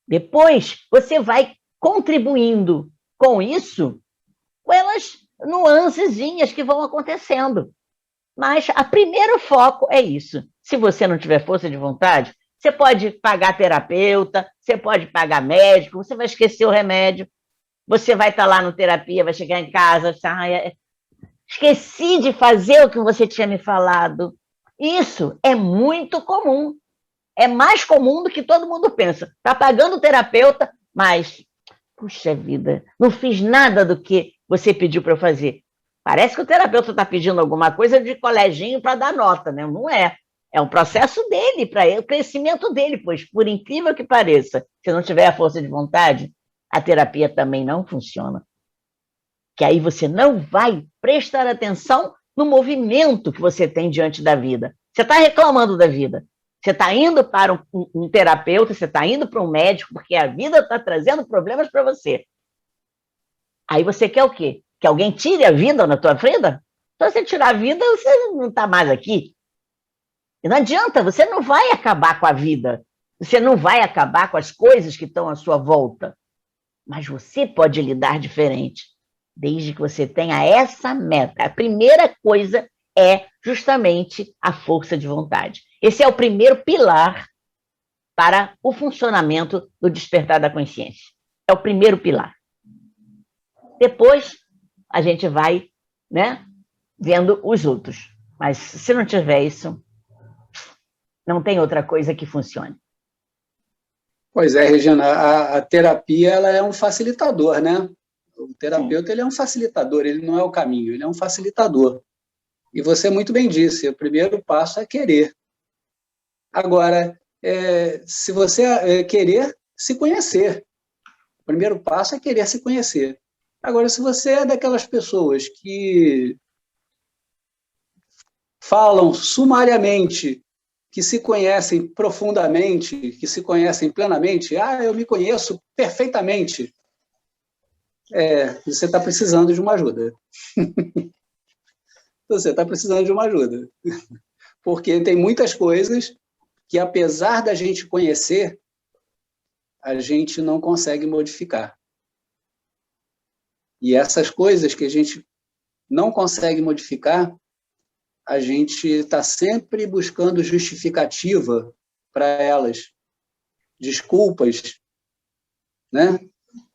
Depois, você vai contribuindo com isso, com elas nuancezinhas que vão acontecendo. Mas o primeiro foco é isso. Se você não tiver força de vontade, você pode pagar terapeuta, você pode pagar médico, você vai esquecer o remédio, você vai estar lá no terapia, vai chegar em casa, esqueci de fazer o que você tinha me falado. Isso é muito comum. É mais comum do que todo mundo pensa. Está pagando o terapeuta, mas, puxa vida, não fiz nada do que você pediu para eu fazer. Parece que o terapeuta está pedindo alguma coisa de coleginho para dar nota, né? Não é. É um processo dele, para o crescimento dele, pois, por incrível que pareça, se não tiver a força de vontade, a terapia também não funciona. Que aí você não vai prestar atenção no movimento que você tem diante da vida. Você está reclamando da vida. Você está indo para um terapeuta, você está indo para um médico, porque a vida está trazendo problemas para você. Aí você quer o quê? Que alguém tire a vida na tua vida? Então, se você tirar a vida, você não está mais aqui. E não adianta, você não vai acabar com a vida. Você não vai acabar com as coisas que estão à sua volta. Mas você pode lidar diferente, desde que você tenha essa meta. A primeira coisa é justamente a força de vontade. Esse é o primeiro pilar para o funcionamento do despertar da consciência. É o primeiro pilar. Depois, a gente vai, né, vendo os outros. Mas se não tiver isso, não tem outra coisa que funcione. Pois é, Regina, a terapia ela é um facilitador, né? O terapeuta ele é um facilitador, ele não é o caminho, ele é um facilitador. E você muito bem disse, o primeiro passo é querer. Agora, se você querer se conhecer, o primeiro passo é querer se conhecer. Agora, se você é daquelas pessoas que falam sumariamente, que se conhecem profundamente, que se conhecem plenamente, eu me conheço perfeitamente, você está precisando de uma ajuda. Você está precisando de uma ajuda. Porque tem muitas coisas que, apesar da gente conhecer, a gente não consegue modificar. E essas coisas que a gente não consegue modificar, a gente está sempre buscando justificativa para elas, desculpas, né,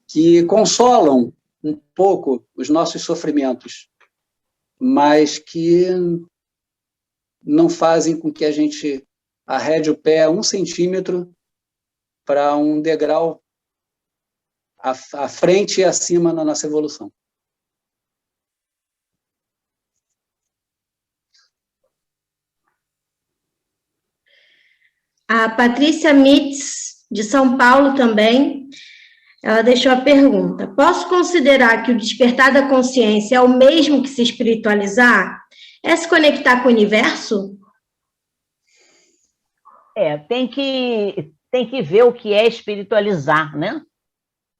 que consolam um pouco os nossos sofrimentos, mas que não fazem com que a gente arrede o pé 1 centímetro para um degrau à frente e acima na nossa evolução. A Patrícia Mitz, de São Paulo também, ela deixou a pergunta: posso considerar que o despertar da consciência é o mesmo que se espiritualizar? É se conectar com o universo? Tem que ver o que é espiritualizar, né?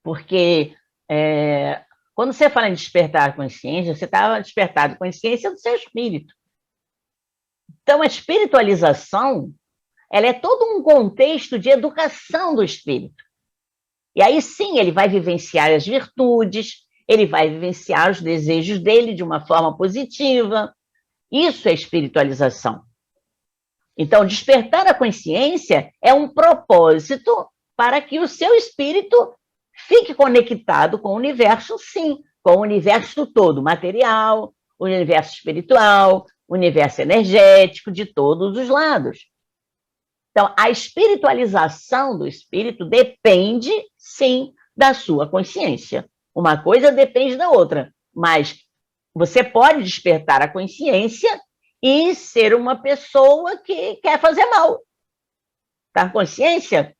Porque quando você fala em despertar a consciência, você está despertado a consciência do seu espírito. Então, a espiritualização, ela é todo um contexto de educação do espírito. E aí sim, ele vai vivenciar as virtudes, ele vai vivenciar os desejos dele de uma forma positiva. Isso é espiritualização. Então, despertar a consciência é um propósito para que o seu espírito fique conectado com o universo, sim, com o universo todo, material, o universo espiritual, o universo energético, de todos os lados. Então, a espiritualização do espírito depende, sim, da sua consciência. Uma coisa depende da outra, mas você pode despertar a consciência e ser uma pessoa que quer fazer mal. Tá? Consciência?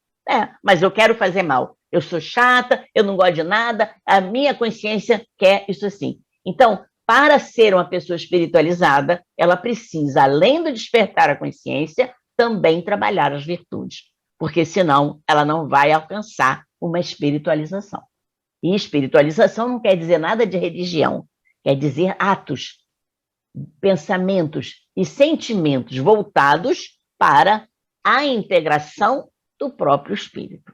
Mas eu quero fazer mal. Eu sou chata, eu não gosto de nada, a minha consciência quer isso assim. Então, para ser uma pessoa espiritualizada, ela precisa, além do despertar a consciência, também trabalhar as virtudes, porque senão ela não vai alcançar uma espiritualização. E espiritualização não quer dizer nada de religião, quer dizer atos, pensamentos e sentimentos voltados para a integração do próprio espírito.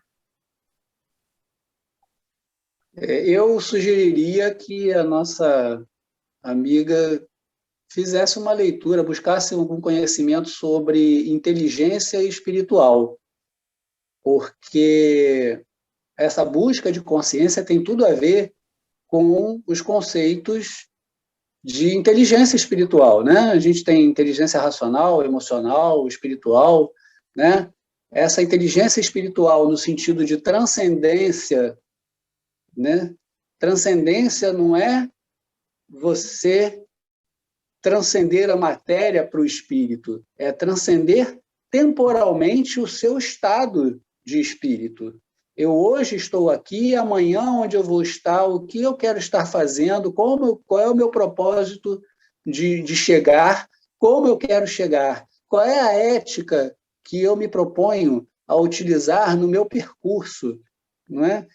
Eu sugeriria que a nossa amiga fizesse uma leitura, buscasse algum conhecimento sobre inteligência espiritual, porque essa busca de consciência tem tudo a ver com os conceitos de inteligência espiritual, né? A gente tem inteligência racional, emocional, espiritual, né? Essa inteligência espiritual no sentido de transcendência, né? Transcendência não é você transcender a matéria para o espírito, é transcender temporalmente o seu estado de espírito. Eu hoje estou aqui, amanhã onde eu vou estar, o que eu quero estar fazendo, qual é o meu propósito de chegar, como eu quero chegar, qual é a ética que eu me proponho a utilizar no meu percurso, não é?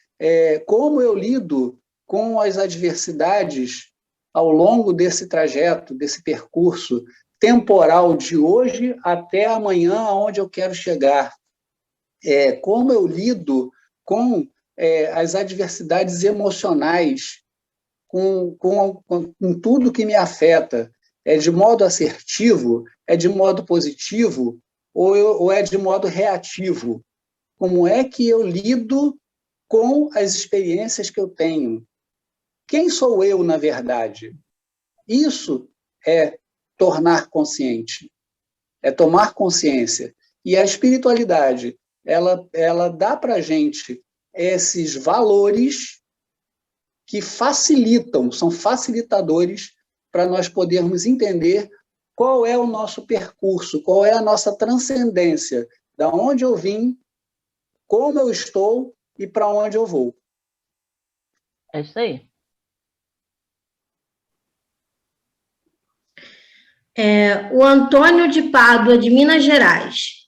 Como eu lido com as adversidades ao longo desse trajeto, desse percurso temporal de hoje até amanhã, onde eu quero chegar. Como eu lido com as adversidades emocionais, com tudo que me afeta. É de modo assertivo? É de modo positivo? Ou é de modo reativo? Como é que eu lido com as experiências que eu tenho? Quem sou eu, na verdade? Isso é tornar consciente, é tomar consciência. E a espiritualidade, ela dá para a gente esses valores que facilitam, são facilitadores para nós podermos entender qual é o nosso percurso, qual é a nossa transcendência, da onde eu vim, como eu estou e para onde eu vou. É isso aí. O Antônio de Pádua, de Minas Gerais.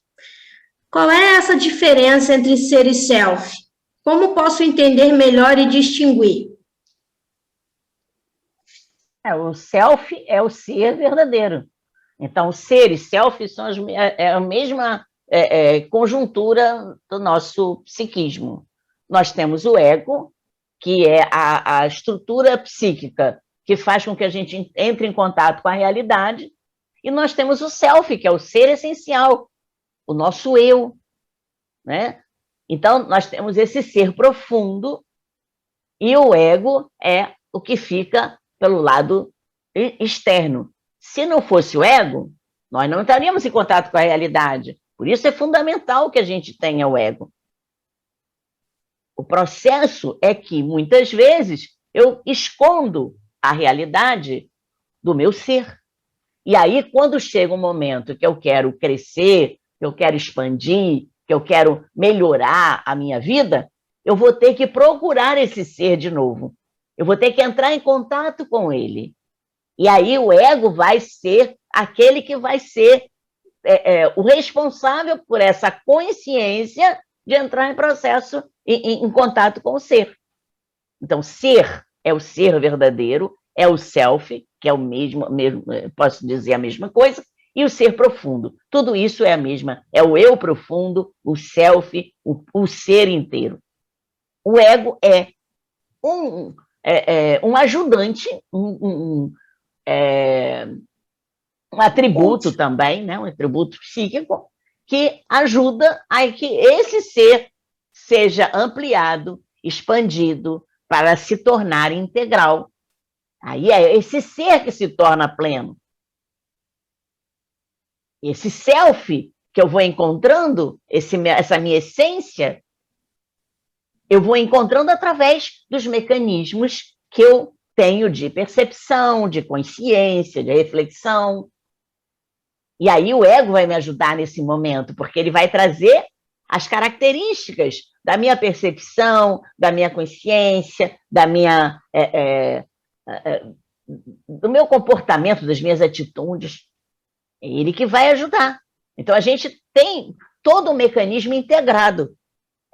Qual é essa diferença entre ser e self? Como posso entender melhor e distinguir? O self é o ser verdadeiro. Então, ser e self são a mesma conjuntura do nosso psiquismo. Nós temos o ego, que é a estrutura psíquica que faz com que a gente entre em contato com a realidade, e nós temos o self, que é o ser essencial, o nosso eu, né? Então, nós temos esse ser profundo, e o ego é o que fica pelo lado externo. Se não fosse o ego, nós não estaríamos em contato com a realidade. Por isso é fundamental que a gente tenha o ego. O processo é que, muitas vezes, eu escondo a realidade do meu ser. E aí, quando chega um momento que eu quero crescer, que eu quero expandir, que eu quero melhorar a minha vida, eu vou ter que procurar esse ser de novo. Eu vou ter que entrar em contato com ele. E aí o ego vai ser aquele que vai ser o responsável por essa consciência de entrar em processo, em contato com o ser. Então, ser é o ser verdadeiro, é o self, que é o mesmo, posso dizer a mesma coisa, e o ser profundo. Tudo isso é a mesma, é o eu profundo, o self, o ser inteiro. O ego é um ajudante, um atributo também, né? Um atributo psíquico, que ajuda a que esse ser seja ampliado, expandido, para se tornar integral. Aí é esse ser que se torna pleno. Esse self que eu vou encontrando essa minha essência, eu vou encontrando através dos mecanismos que eu tenho de percepção, de consciência, de reflexão. E aí o ego vai me ajudar nesse momento, porque ele vai trazer as características da minha percepção, da minha consciência, do meu comportamento, das minhas atitudes. É ele que vai ajudar. Então, a gente tem todo um mecanismo integrado,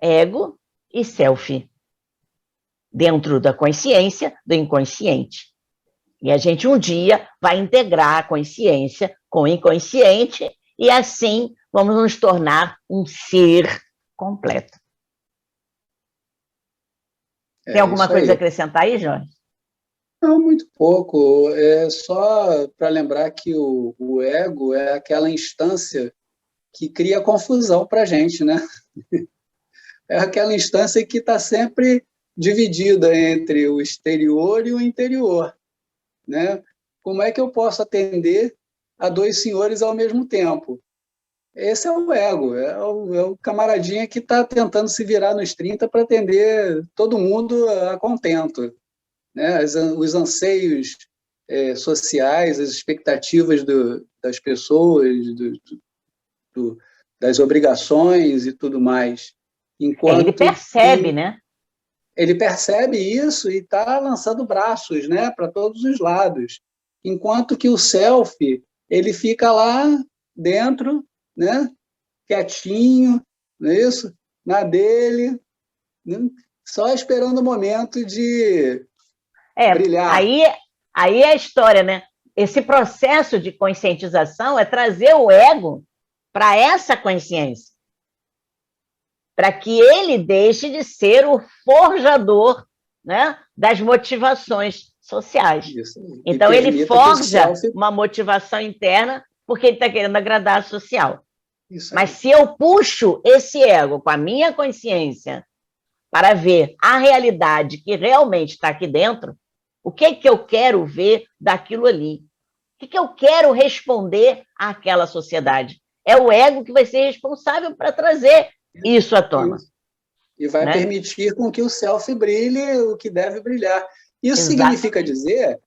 ego e self, dentro da consciência, do inconsciente. E a gente um dia vai integrar a consciência com o inconsciente e assim vamos nos tornar um ser completo. Tem alguma coisa a acrescentar aí, Jorge? Não, muito pouco. É só para lembrar que o ego é aquela instância que cria confusão para a gente, né? É aquela instância que está sempre dividida entre o exterior e o interior, né? Como é que eu posso atender a dois senhores ao mesmo tempo? Esse é o ego, é o camaradinha que está tentando se virar nos 30 para atender todo mundo a contento, né? Os anseios sociais, as expectativas das pessoas, das obrigações e tudo mais. Enquanto ele percebe, né? Ele percebe isso e está lançando braços, né, para todos os lados. Enquanto que o self, ele fica lá dentro, né, quietinho, não é isso? Na dele, né, só esperando o momento de brilhar. Aí é a história, né? Esse processo de conscientização é trazer o ego para essa consciência, para que ele deixe de ser o forjador, né, das motivações sociais. Isso. Então, ele forja uma motivação interna porque ele está querendo agradar a social. Mas se eu puxo esse ego com a minha consciência para ver a realidade que realmente está aqui dentro, o que eu quero ver daquilo ali? O que eu quero responder àquela sociedade? É o ego que vai ser responsável para trazer isso à tona. E vai permitir com que o self brilhe o que deve brilhar. Isso significa dizer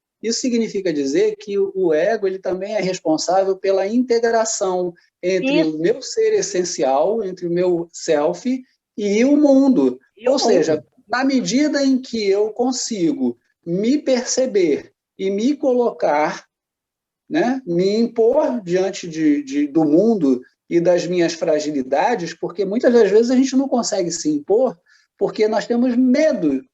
que o ego ele também é responsável pela integração entre o meu ser essencial, entre o meu self e o mundo. Ou seja, na medida em que eu consigo me perceber e me colocar, né, me impor diante do mundo e das minhas fragilidades, porque muitas das vezes a gente não consegue se impor porque nós temos medo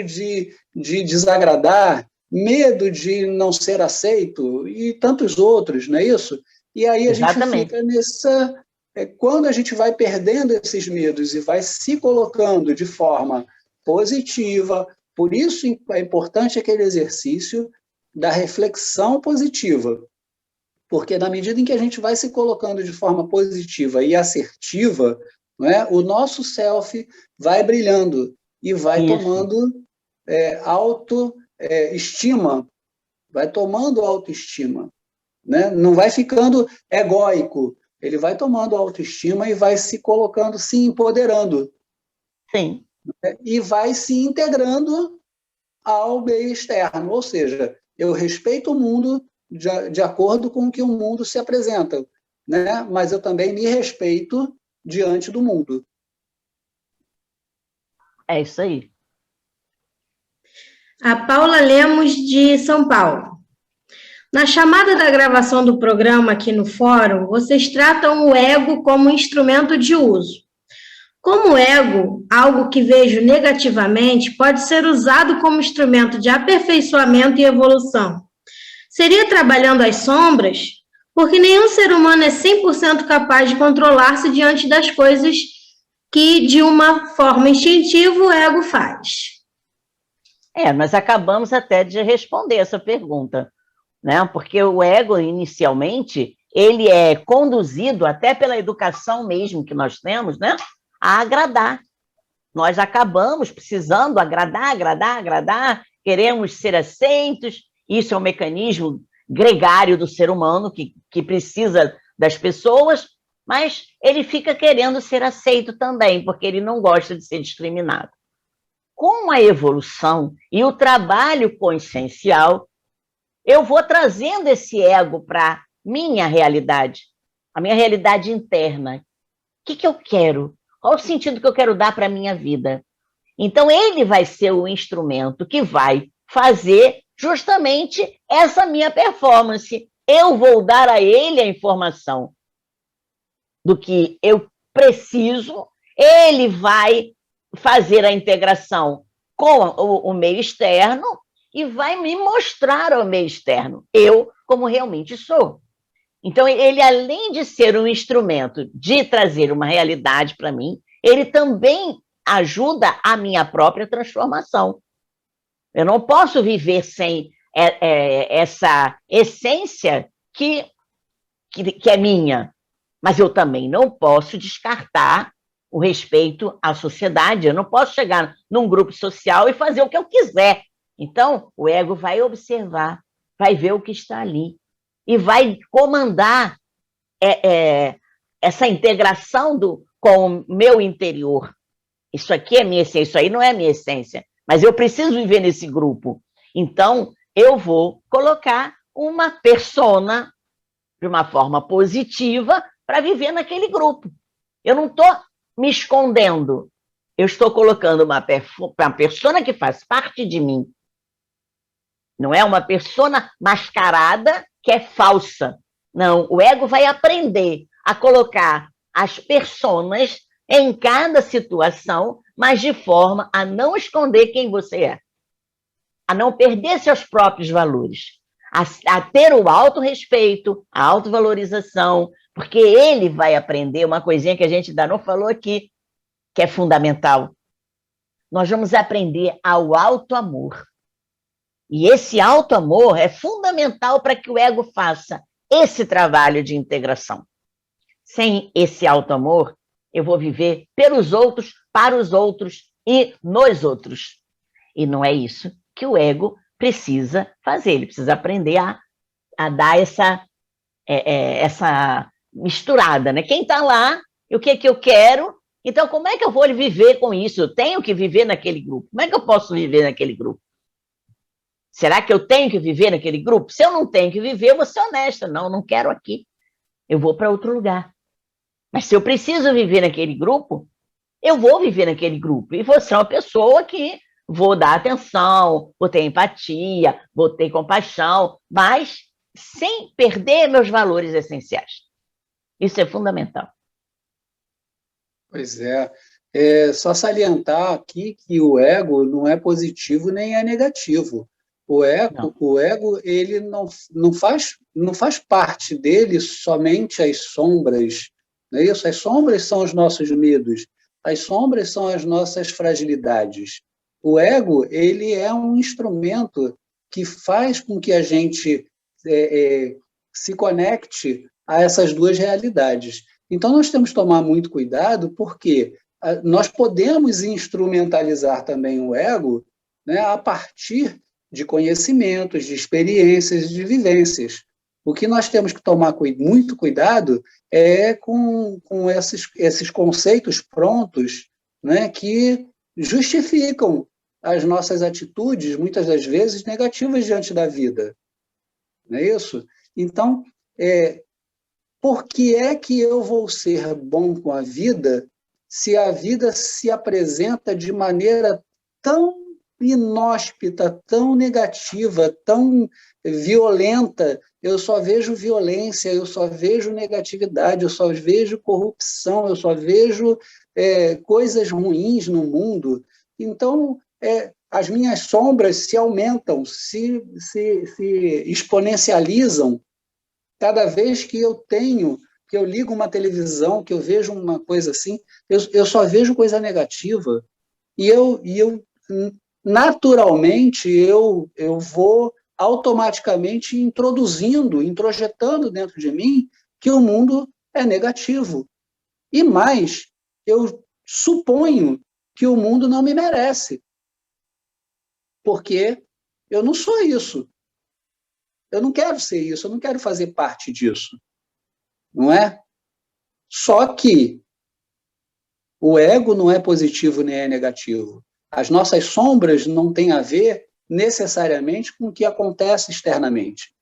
de desagradar, medo de não ser aceito e tantos outros, não é isso? E aí a gente fica nessa... Quando a gente vai perdendo esses medos e vai se colocando de forma positiva, por isso é importante aquele exercício da reflexão positiva, porque na medida em que a gente vai se colocando de forma positiva e assertiva, não é? O nosso self vai brilhando e vai tomando autoestima, vai tomando autoestima, né? Não vai ficando egóico, ele vai tomando autoestima e vai se colocando, se empoderando. Sim. E vai se integrando ao meio externo, ou seja, eu respeito o mundo de acordo com o que o mundo se apresenta, né? Mas eu também me respeito diante do mundo. É isso aí. A Paula Lemos, de São Paulo. Na chamada da gravação do programa aqui no fórum, vocês tratam o ego como instrumento de uso. Como o ego, algo que vejo negativamente, pode ser usado como instrumento de aperfeiçoamento e evolução. Seria trabalhando as sombras? Porque nenhum ser humano é 100% capaz de controlar-se diante das coisas que, de uma forma instintiva, o ego faz. Nós acabamos até de responder essa pergunta, né? Porque o ego, inicialmente, ele é conduzido, até pela educação mesmo que nós temos, né? A agradar. Nós acabamos precisando agradar, queremos ser aceitos, isso é um mecanismo gregário do ser humano que precisa das pessoas, mas ele fica querendo ser aceito também, porque ele não gosta de ser discriminado. Com a evolução e o trabalho consciencial, eu vou trazendo esse ego para minha realidade, a minha realidade interna. O que eu quero? Qual o sentido que eu quero dar para a minha vida? Então, ele vai ser o instrumento que vai fazer justamente essa minha performance. Eu vou dar a ele a informação do que eu preciso, ele vai fazer a integração com o meio externo e vai me mostrar ao meio externo, eu como realmente sou. Então, ele, além de ser um instrumento de trazer uma realidade para mim, ele também ajuda a minha própria transformação. Eu não posso viver sem essa essência que é minha, mas eu também não posso descartar o respeito à sociedade. Eu não posso chegar num grupo social e fazer o que eu quiser. Então, o ego vai observar, vai ver o que está ali e vai comandar essa integração com o meu interior. Isso aqui é minha essência, isso aí não é minha essência, mas eu preciso viver nesse grupo. Então, eu vou colocar uma persona de uma forma positiva para viver naquele grupo. Eu não estou me escondendo, eu estou colocando uma persona que faz parte de mim. Não é uma persona mascarada que é falsa. Não, o ego vai aprender a colocar as personas em cada situação, mas de forma a não esconder quem você é, a não perder seus próprios valores, a ter o autorrespeito, a autovalorização, porque ele vai aprender uma coisinha que a gente ainda não falou aqui, que é fundamental. Nós vamos aprender ao autoamor. E esse autoamor é fundamental para que o ego faça esse trabalho de integração. Sem esse autoamor, eu vou viver pelos outros, para os outros e nos outros. E não é isso que o ego precisa fazer. Ele precisa aprender a dar essa misturada, né? Quem está lá, e o que eu quero, então como é que eu vou viver com isso? Eu tenho que viver naquele grupo. Como é que eu posso viver naquele grupo? Será que eu tenho que viver naquele grupo? Se eu não tenho que viver, eu vou ser honesta. Não, não quero aqui. Eu vou para outro lugar. Mas se eu preciso viver naquele grupo, eu vou viver naquele grupo. E vou ser uma pessoa que vou dar atenção, vou ter empatia, vou ter compaixão, mas sem perder meus valores essenciais. Isso é fundamental. Pois é. Só salientar aqui que o ego não é positivo nem é negativo. O ego ele não faz parte dele somente as sombras, não é isso? As sombras são os nossos medos, as sombras são as nossas fragilidades. O ego ele é um instrumento que faz com que a gente se conecte a essas duas realidades. Então, nós temos que tomar muito cuidado, porque nós podemos instrumentalizar também o ego, né, a partir de conhecimentos, de experiências, de vivências. O que nós temos que tomar muito cuidado é com esses conceitos prontos, né, que justificam as nossas atitudes, muitas das vezes, negativas diante da vida. Não é isso? Então, por que é que eu vou ser bom com a vida se a vida se apresenta de maneira tão inóspita, tão negativa, tão violenta? Eu só vejo violência, eu só vejo negatividade, eu só vejo corrupção, eu só vejo coisas ruins no mundo. Então, as minhas sombras se aumentam, se exponencializam cada vez que eu ligo uma televisão, que eu vejo uma coisa assim, eu só vejo coisa negativa. E eu naturalmente, eu vou automaticamente introjetando dentro de mim que o mundo é negativo. E mais, eu suponho que o mundo não me merece, porque eu não sou isso. Eu não quero ser isso, eu não quero fazer parte disso. Não é? Só que o ego não é positivo nem é negativo. As nossas sombras não têm a ver necessariamente com o que acontece externamente.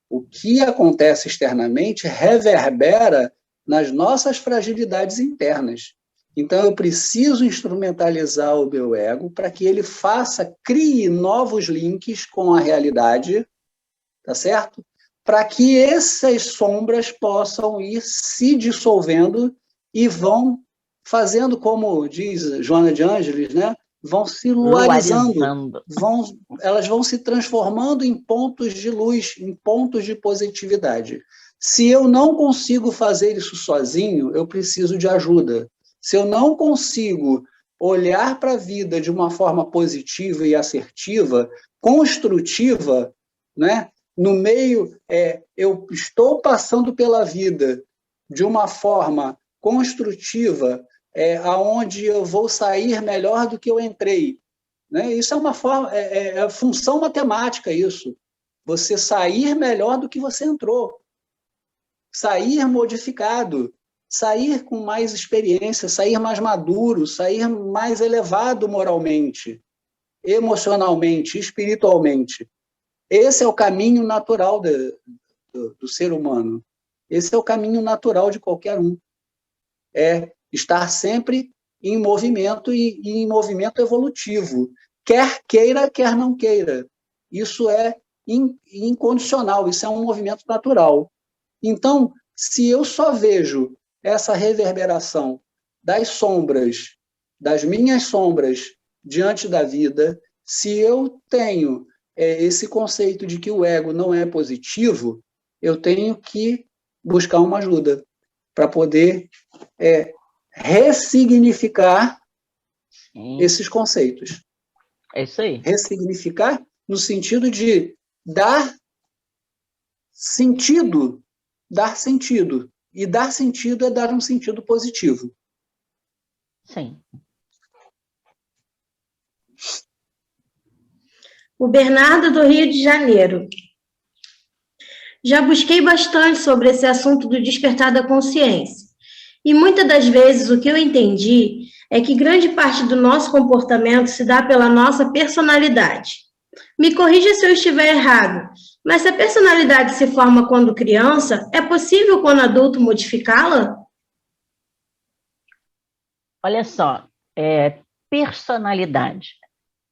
O que acontece externamente reverbera nas nossas fragilidades internas. Então, eu preciso instrumentalizar o meu ego para que ele crie novos links com a realidade, tá certo? Para que essas sombras possam ir se dissolvendo e vão fazendo, como diz Joana de Ângeles, né? Vão se luarizando, elas vão se transformando em pontos de luz, em pontos de positividade. Se eu não consigo fazer isso sozinho, eu preciso de ajuda. Se eu não consigo olhar para a vida de uma forma positiva e assertiva, construtiva, né? No meio, eu estou passando pela vida de uma forma construtiva, aonde eu vou sair melhor do que eu entrei. Né? Isso é uma forma, é função matemática isso. Você sair melhor do que você entrou. Sair modificado, sair com mais experiência, sair mais maduro, sair mais elevado moralmente, emocionalmente, espiritualmente. Esse é o caminho natural do ser humano. Esse é o caminho natural de qualquer um. É estar sempre em movimento e em movimento evolutivo. Quer queira, quer não queira. Isso é incondicional, isso é um movimento natural. Então, se eu só vejo essa reverberação das sombras, das minhas sombras diante da vida, se eu tenho esse conceito de que o ego não é positivo, eu tenho que buscar uma ajuda para poder ressignificar esses conceitos. É isso aí. Ressignificar no sentido de dar sentido. Dar sentido. E dar sentido é dar um sentido positivo. Sim. O Bernardo do Rio de Janeiro. Já busquei bastante sobre esse assunto do despertar da consciência. E muitas das vezes o que eu entendi é que grande parte do nosso comportamento se dá pela nossa personalidade. Me corrija se eu estiver errado, mas se a personalidade se forma quando criança, é possível quando adulto modificá-la? Olha só, personalidade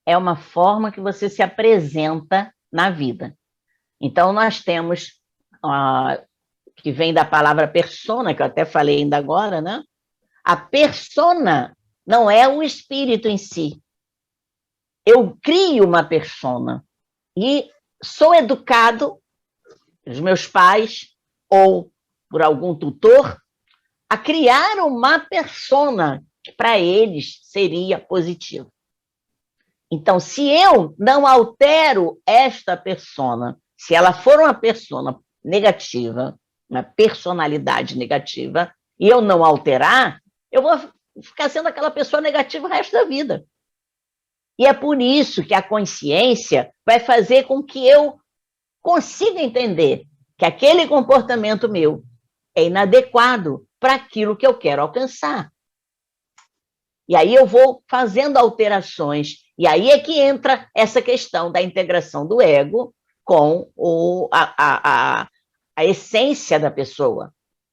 é uma forma que você se apresenta na vida. Então, nós temos, que vem da palavra persona, que eu até falei ainda agora, né? A persona não é o espírito em si. Eu crio uma persona e sou educado, os meus pais ou por algum tutor, a criar uma persona que para eles seria positiva. Então, se eu não altero esta persona, se ela for uma persona negativa, uma personalidade negativa, e eu não alterar, eu vou ficar sendo aquela pessoa negativa o resto da vida. E é por isso que a consciência vai fazer com que eu consiga entender que aquele comportamento meu é inadequado para aquilo que eu quero alcançar. E aí eu vou fazendo alterações. E aí é que entra essa questão da integração do ego com a essência da pessoa.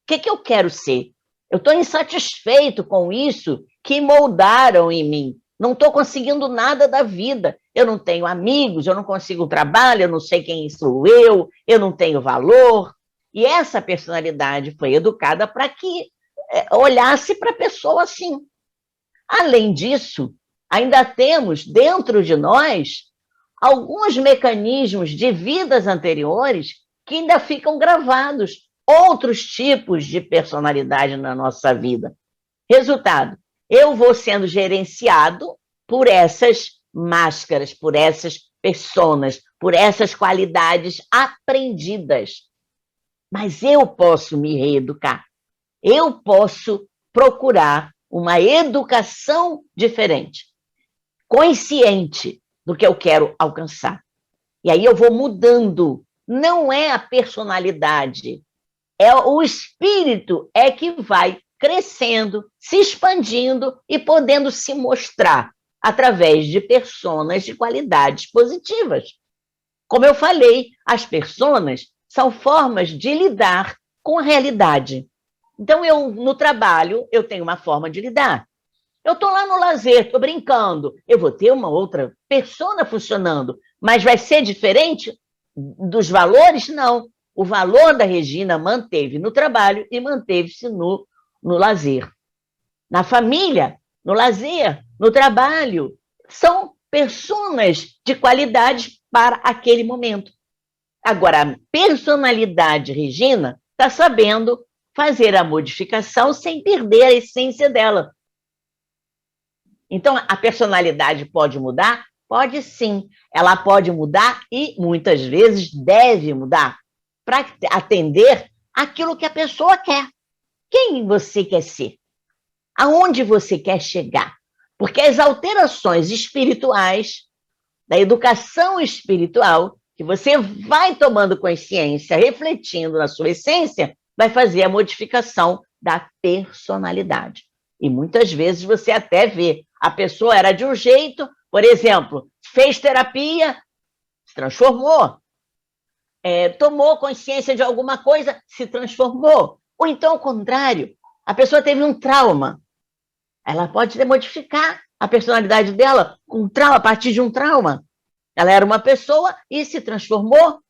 O que eu quero ser? Eu estou insatisfeito com isso que moldaram em mim. Não estou conseguindo nada da vida. Eu não tenho amigos, eu não consigo trabalho, eu não sei quem sou eu não tenho valor. E essa personalidade foi educada para que olhasse para a pessoa assim. Além disso, ainda temos dentro de nós alguns mecanismos de vidas anteriores que ainda ficam gravados, outros tipos de personalidade na nossa vida. Resultado, eu vou sendo gerenciado por essas máscaras, por essas personas, por essas qualidades aprendidas. Mas eu posso me reeducar, eu posso procurar uma educação diferente, consciente do que eu quero alcançar. E aí eu vou mudando. Não é a personalidade, o espírito é que vai crescendo, se expandindo e podendo se mostrar através de personas de qualidades positivas. Como eu falei, as personas são formas de lidar com a realidade. Então, no trabalho, eu tenho uma forma de lidar. Eu estou lá no lazer, estou brincando, eu vou ter uma outra persona funcionando, mas vai ser diferente dos valores? Não. O valor da Regina manteve no trabalho e manteve-se no lazer. Na família, no lazer, no trabalho, são personas de qualidade para aquele momento. Agora, a personalidade Regina está sabendo fazer a modificação sem perder a essência dela. Então, a personalidade pode mudar? Pode sim. Ela pode mudar e, muitas vezes, deve mudar para atender aquilo que a pessoa quer. Quem você quer ser? Aonde você quer chegar? Porque as alterações espirituais, da educação espiritual, que você vai tomando consciência, refletindo na sua essência, vai fazer a modificação da personalidade. E muitas vezes você até vê, a pessoa era de um jeito, por exemplo, fez terapia, se transformou. Tomou consciência de alguma coisa, se transformou. Ou então, ao contrário, a pessoa teve um trauma. Ela pode modificar a personalidade dela com trauma, a partir de um trauma. Ela era uma pessoa e se transformou,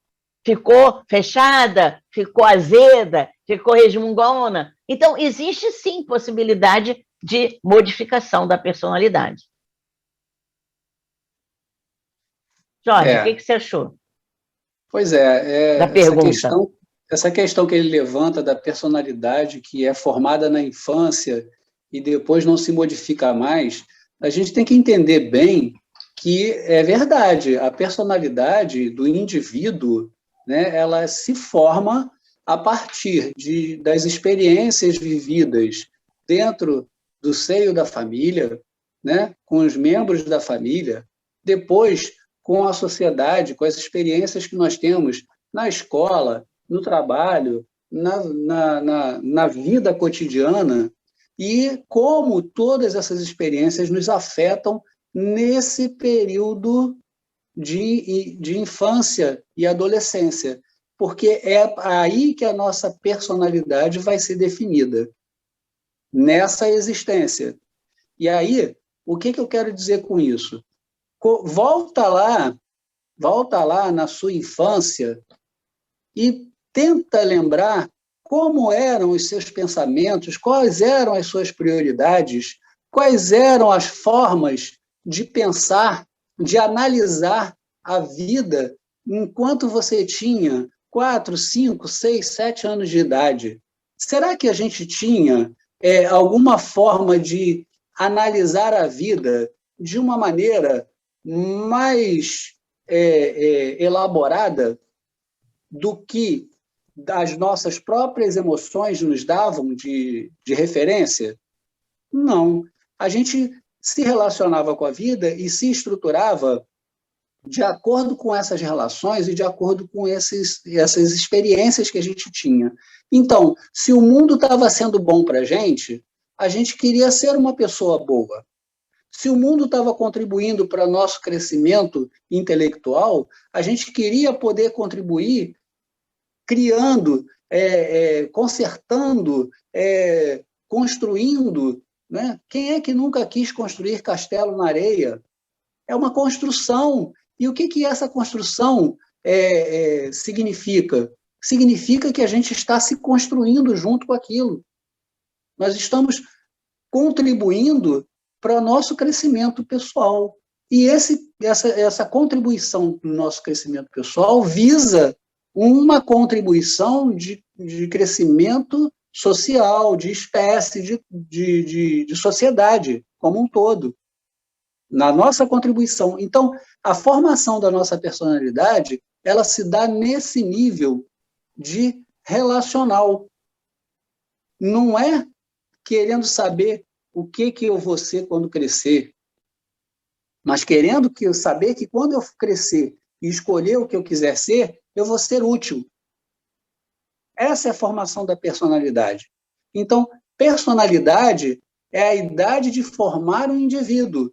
ficou fechada, ficou azeda, ficou resmungona. Então, existe sim possibilidade de modificação da personalidade. Jorge, o que você achou? Pois da pergunta? Essa questão que ele levanta da personalidade que é formada na infância e depois não se modifica mais, a gente tem que entender bem que é verdade, a personalidade do indivíduo, né, ela se forma a partir das experiências vividas dentro do seio da família, né, com os membros da família, depois com a sociedade, com as experiências que nós temos na escola, no trabalho, na vida cotidiana, e como todas essas experiências nos afetam nesse período de infância e adolescência, porque é aí que a nossa personalidade vai ser definida, nessa existência. E aí, o que eu quero dizer com isso? Volta lá na sua infância e tenta lembrar como eram os seus pensamentos, quais eram as suas prioridades, quais eram as formas de pensar, de analisar a vida enquanto você tinha 4, 5, 6, 7 anos de idade. Será que a gente tinha alguma forma de analisar a vida de uma maneira mais elaborada do que as nossas próprias emoções nos davam de referência? Não. A gente se relacionava com a vida e se estruturava de acordo com essas relações e de acordo com essas experiências que a gente tinha. Então, se o mundo estava sendo bom para a gente queria ser uma pessoa boa. Se o mundo estava contribuindo para o nosso crescimento intelectual, a gente queria poder contribuir criando, consertando, construindo. Né? Quem é que nunca quis construir castelo na areia? É uma construção. E o que essa construção significa? Significa que a gente está se construindo junto com aquilo. Nós estamos contribuindo para o nosso crescimento pessoal. E essa contribuição para o nosso crescimento pessoal visa uma contribuição de crescimento social, de espécie, de sociedade como um todo, na nossa contribuição. Então, a formação da nossa personalidade, ela se dá nesse nível de relacional. Não é querendo saber o que eu vou ser quando crescer, mas querendo saber que quando eu crescer e escolher o que eu quiser ser, eu vou ser útil. Essa é a formação da personalidade. Então, personalidade é a idade de formar um indivíduo.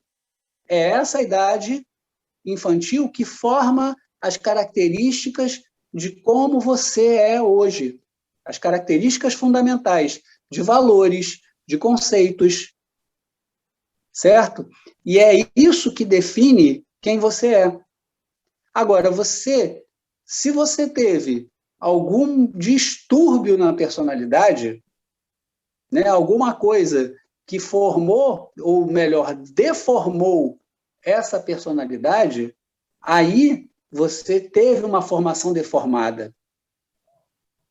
É essa idade infantil que forma as características de como você é hoje. As características fundamentais de valores, de conceitos, certo? E é isso que define quem você é. Agora, se você teve algum distúrbio na personalidade, né, alguma coisa que formou, ou melhor, deformou essa personalidade, aí você teve uma formação deformada.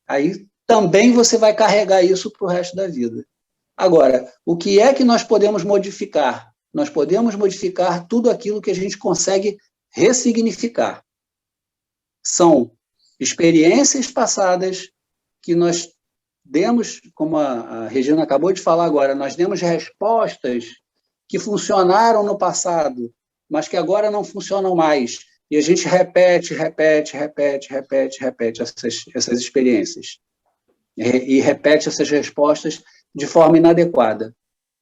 Aí também você vai carregar isso para o resto da vida. Agora, o que é que nós podemos modificar? Nós podemos modificar tudo aquilo que a gente consegue ressignificar. São experiências passadas que nós demos, como a Regina acabou de falar agora, nós demos respostas que funcionaram no passado, mas que agora não funcionam mais. E a gente repete essas experiências. E repete essas respostas de forma inadequada.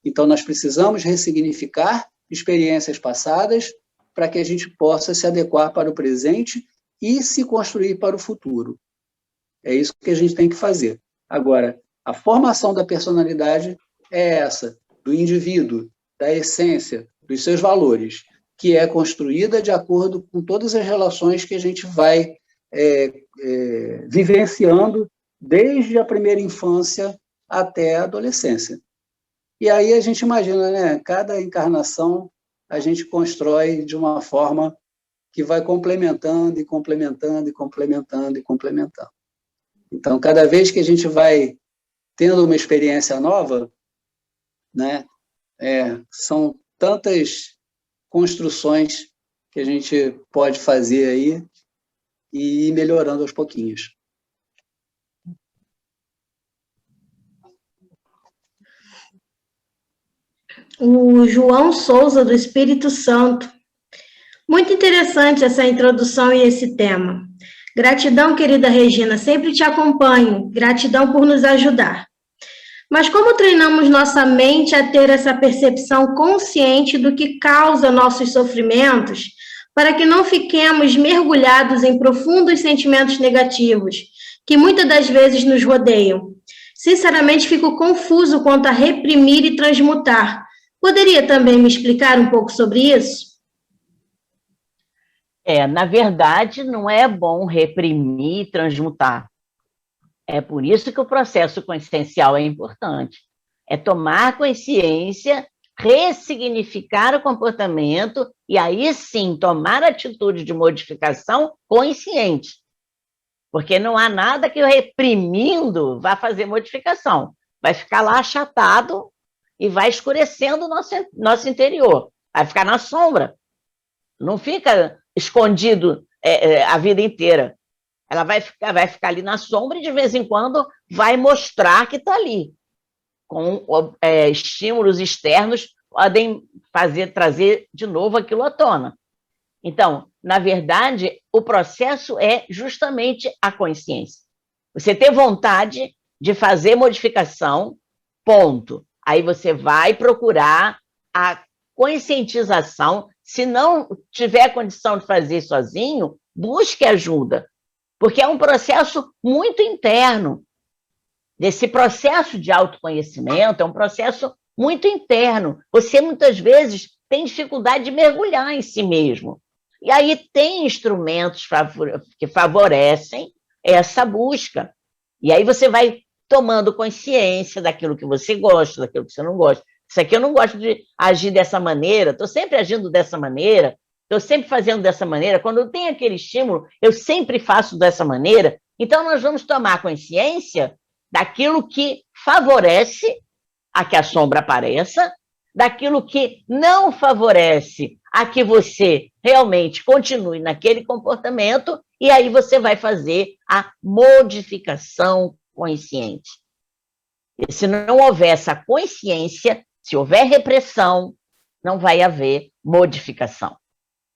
Então, nós precisamos ressignificar experiências passadas para que a gente possa se adequar para o presente e se construir para o futuro. É isso que a gente tem que fazer. Agora, a formação da personalidade é essa, do indivíduo, da essência, dos seus valores, que é construída de acordo com todas as relações que a gente vai vivenciando desde a primeira infância até a adolescência. E aí a gente imagina, né? Cada encarnação a gente constrói de uma forma que vai complementando e complementando e complementando e complementando. Então, cada vez que a gente vai tendo uma experiência nova, né, são tantas construções que a gente pode fazer aí e ir melhorando aos pouquinhos. O João Souza, do Espírito Santo. Muito interessante essa introdução e esse tema. Gratidão, querida Regina, sempre te acompanho. Gratidão por nos ajudar. Mas como treinamos nossa mente a ter essa percepção consciente do que causa nossos sofrimentos, para que não fiquemos mergulhados em profundos sentimentos negativos, que muitas das vezes nos rodeiam? Sinceramente, fico confuso quanto a reprimir e transmutar. Poderia também me explicar um pouco sobre isso? Na verdade, não é bom reprimir e transmutar. É por isso que o processo consciencial é importante. É tomar consciência, ressignificar o comportamento e aí sim tomar atitude de modificação consciente. Porque não há nada que eu reprimindo vá fazer modificação. Vai ficar lá achatado e vai escurecendo o nosso interior. Vai ficar na sombra. Não fica escondido a vida inteira. Ela vai ficar ali na sombra e, de vez em quando, vai mostrar que está ali. Com estímulos externos, podem trazer de novo aquilo à tona. Então, na verdade, o processo é justamente a consciência. Você ter vontade de fazer modificação, ponto. Aí você vai procurar a conscientização. Se não tiver condição de fazer sozinho, busque ajuda. Porque é um processo muito interno. Esse processo de autoconhecimento é um processo muito interno. Você, muitas vezes, tem dificuldade de mergulhar em si mesmo. E aí tem instrumentos que favorecem essa busca. E aí você vai tomando consciência daquilo que você gosta, daquilo que você não gosta. Isso aqui eu não gosto de agir dessa maneira, estou sempre agindo dessa maneira, estou sempre fazendo dessa maneira. Quando eu tenho aquele estímulo, eu sempre faço dessa maneira. Então, nós vamos tomar consciência daquilo que favorece a que a sombra apareça, daquilo que não favorece a que você realmente continue naquele comportamento, e aí você vai fazer a modificação consciente. E se não houver essa consciência, se houver repressão, não vai haver modificação.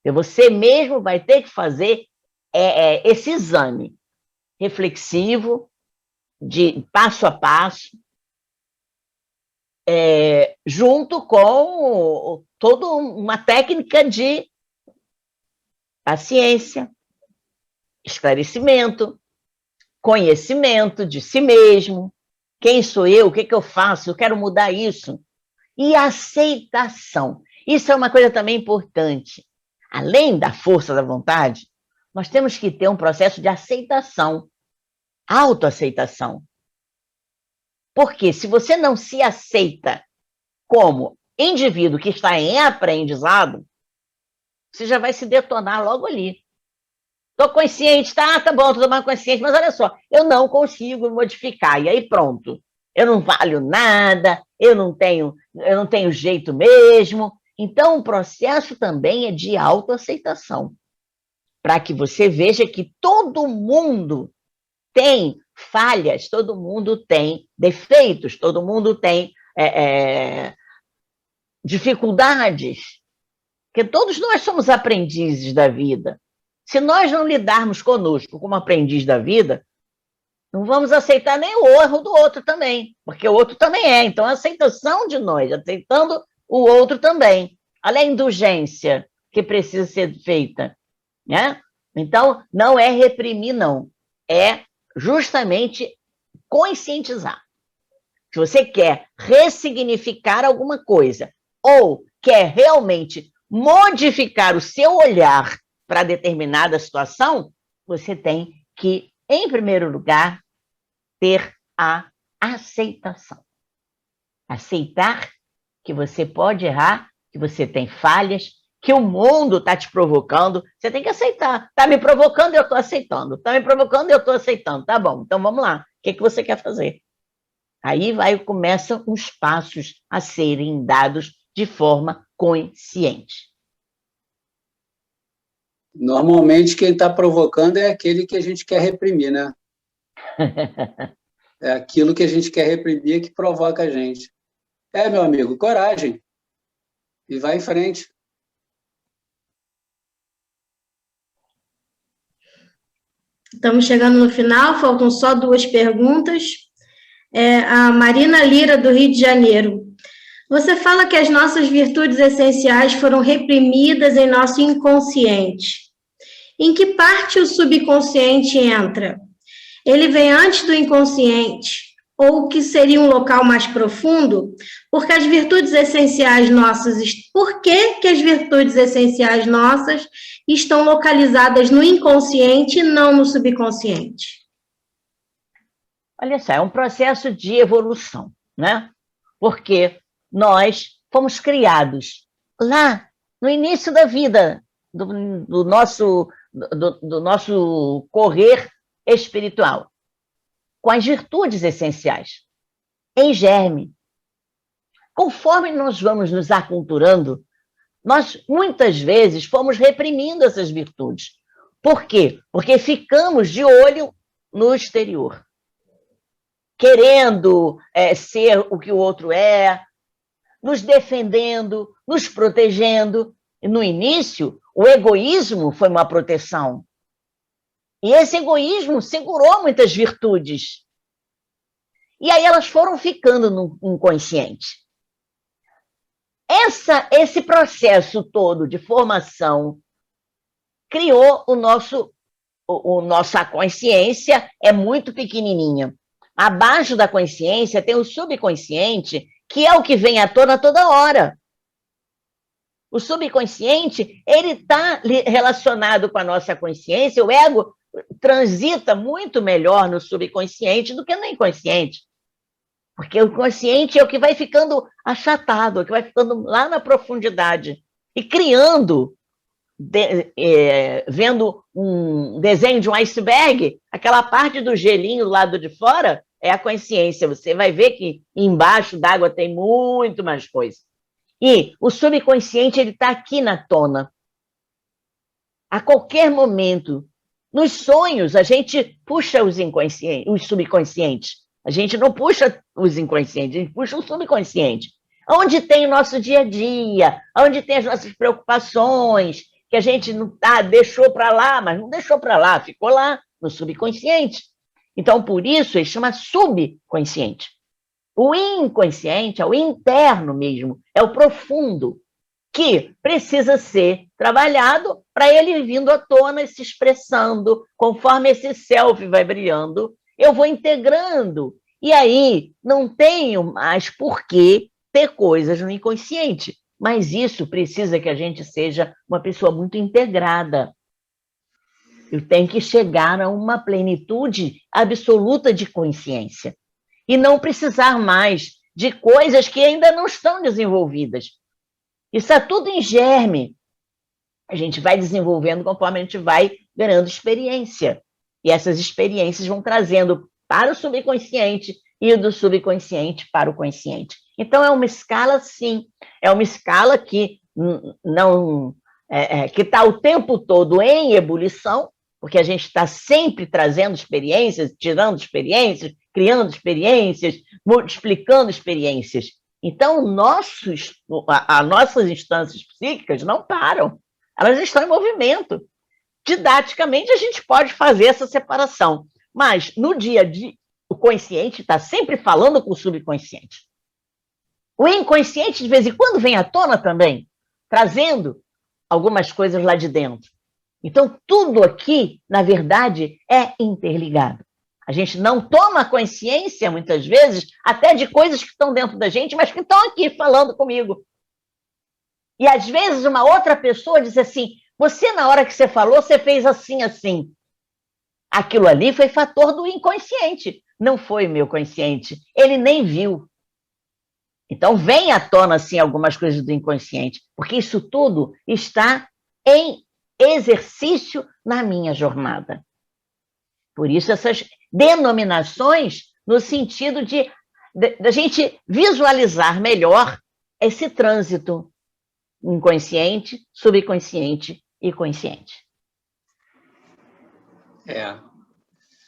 E você mesmo vai ter que fazer esse exame reflexivo de passo a passo, junto com toda uma técnica de paciência, esclarecimento, conhecimento de si mesmo, quem sou eu, o que eu faço, eu quero mudar isso, e aceitação. Isso é uma coisa também importante. Além da força da vontade, nós temos que ter um processo de aceitação, autoaceitação. Porque se você não se aceita como indivíduo que está em aprendizado, você já vai se detonar logo ali. Estou consciente, tá bom, estou tomando consciente, mas olha só, eu não consigo modificar, e aí pronto. Eu não valho nada, eu não tenho jeito mesmo. Então, o processo também é de autoaceitação, para que você veja que todo mundo tem falhas, todo mundo tem defeitos, todo mundo tem dificuldades, porque todos nós somos aprendizes da vida. Se nós não lidarmos conosco como aprendiz da vida, não vamos aceitar nem o erro do outro também, porque o outro também é. Então, a aceitação de nós, aceitando o outro também, além da indulgência que precisa ser feita, né? Então, não é reprimir, não. É justamente conscientizar. Se você quer ressignificar alguma coisa ou quer realmente modificar o seu olhar para determinada situação, você tem que, em primeiro lugar, ter a aceitação. Aceitar que você pode errar, que você tem falhas, que o mundo está te provocando, você tem que aceitar. Está me provocando, eu estou aceitando. Está me provocando, eu estou aceitando. Tá bom, então vamos lá. O que você quer fazer? Aí começam os passos a serem dados de forma consciente. Normalmente, quem está provocando é aquele que a gente quer reprimir, né? É aquilo que a gente quer reprimir que provoca a gente. Meu amigo, coragem. E vai em frente. Estamos chegando no final, faltam só 2 perguntas. A Marina Lira, do Rio de Janeiro. Você fala que as nossas virtudes essenciais foram reprimidas em nosso inconsciente. Em que parte o subconsciente entra? Ele vem antes do inconsciente, ou que seria um local mais profundo? Porque as virtudes essenciais nossas, por que as virtudes essenciais nossas estão localizadas no inconsciente e não no subconsciente? Olha só, é um processo de evolução, né? Porque nós fomos criados lá no início da vida, do nosso correr espiritual, com as virtudes essenciais, em germe. Conforme nós vamos nos aculturando, nós muitas vezes fomos reprimindo essas virtudes. Por quê? Porque ficamos de olho no exterior, querendo ser o que o outro é, nos defendendo, nos protegendo. E no início, o egoísmo foi uma proteção. E esse egoísmo segurou muitas virtudes. E aí elas foram ficando no inconsciente. Esse processo todo de formação criou nossa consciência é muito pequenininha. Abaixo da consciência tem o subconsciente, que é o que vem à tona toda hora. O subconsciente, ele está relacionado com a nossa consciência, o ego transita muito melhor no subconsciente do que no inconsciente. Porque o consciente é o que vai ficando achatado, é o que vai ficando lá na profundidade e criando, vendo um desenho de um iceberg, aquela parte do gelinho do lado de fora é a consciência. Você vai ver que embaixo d'água tem muito mais coisa. E o subconsciente, ele está aqui na tona. A qualquer momento, nos sonhos, a gente puxa os subconscientes. A gente não puxa os inconscientes, a gente puxa o subconsciente. Onde tem o nosso dia a dia, onde tem as nossas preocupações, que a gente não deixou para lá, mas não deixou para lá, ficou lá no subconsciente. Então, por isso, ele chama subconsciente. O inconsciente é o interno mesmo, é o profundo, que precisa ser trabalhado para ele vindo à tona e se expressando, conforme esse self vai brilhando, eu vou integrando. E aí não tenho mais por que ter coisas no inconsciente, mas isso precisa que a gente seja uma pessoa muito integrada. Eu tenho que chegar a uma plenitude absoluta de consciência e não precisar mais de coisas que ainda não estão desenvolvidas. Isso é tudo em germe. A gente vai desenvolvendo conforme a gente vai ganhando experiência. E essas experiências vão trazendo para o subconsciente e do subconsciente para o consciente. Então, é uma escala, sim. É uma escala que não que está o tempo todo em ebulição, porque a gente está sempre trazendo experiências, tirando experiências, criando experiências, multiplicando experiências. Então, as nossas instâncias psíquicas não param, elas estão em movimento. Didaticamente, a gente pode fazer essa separação, mas no dia a dia, o consciente está sempre falando com o subconsciente. O inconsciente, de vez em quando, vem à tona também, trazendo algumas coisas lá de dentro. Então, tudo aqui, na verdade, é interligado. A gente não toma consciência, muitas vezes, até de coisas que estão dentro da gente, mas que estão aqui falando comigo. E, às vezes, uma outra pessoa diz assim, você, na hora que você falou, você fez assim, assim. Aquilo ali foi fator do inconsciente, não foi meu consciente. Ele nem viu. Então, vem à tona, assim, algumas coisas do inconsciente, porque isso tudo está em exercício na minha jornada. Por isso, essas denominações no sentido de a gente visualizar melhor esse trânsito inconsciente, subconsciente e consciente.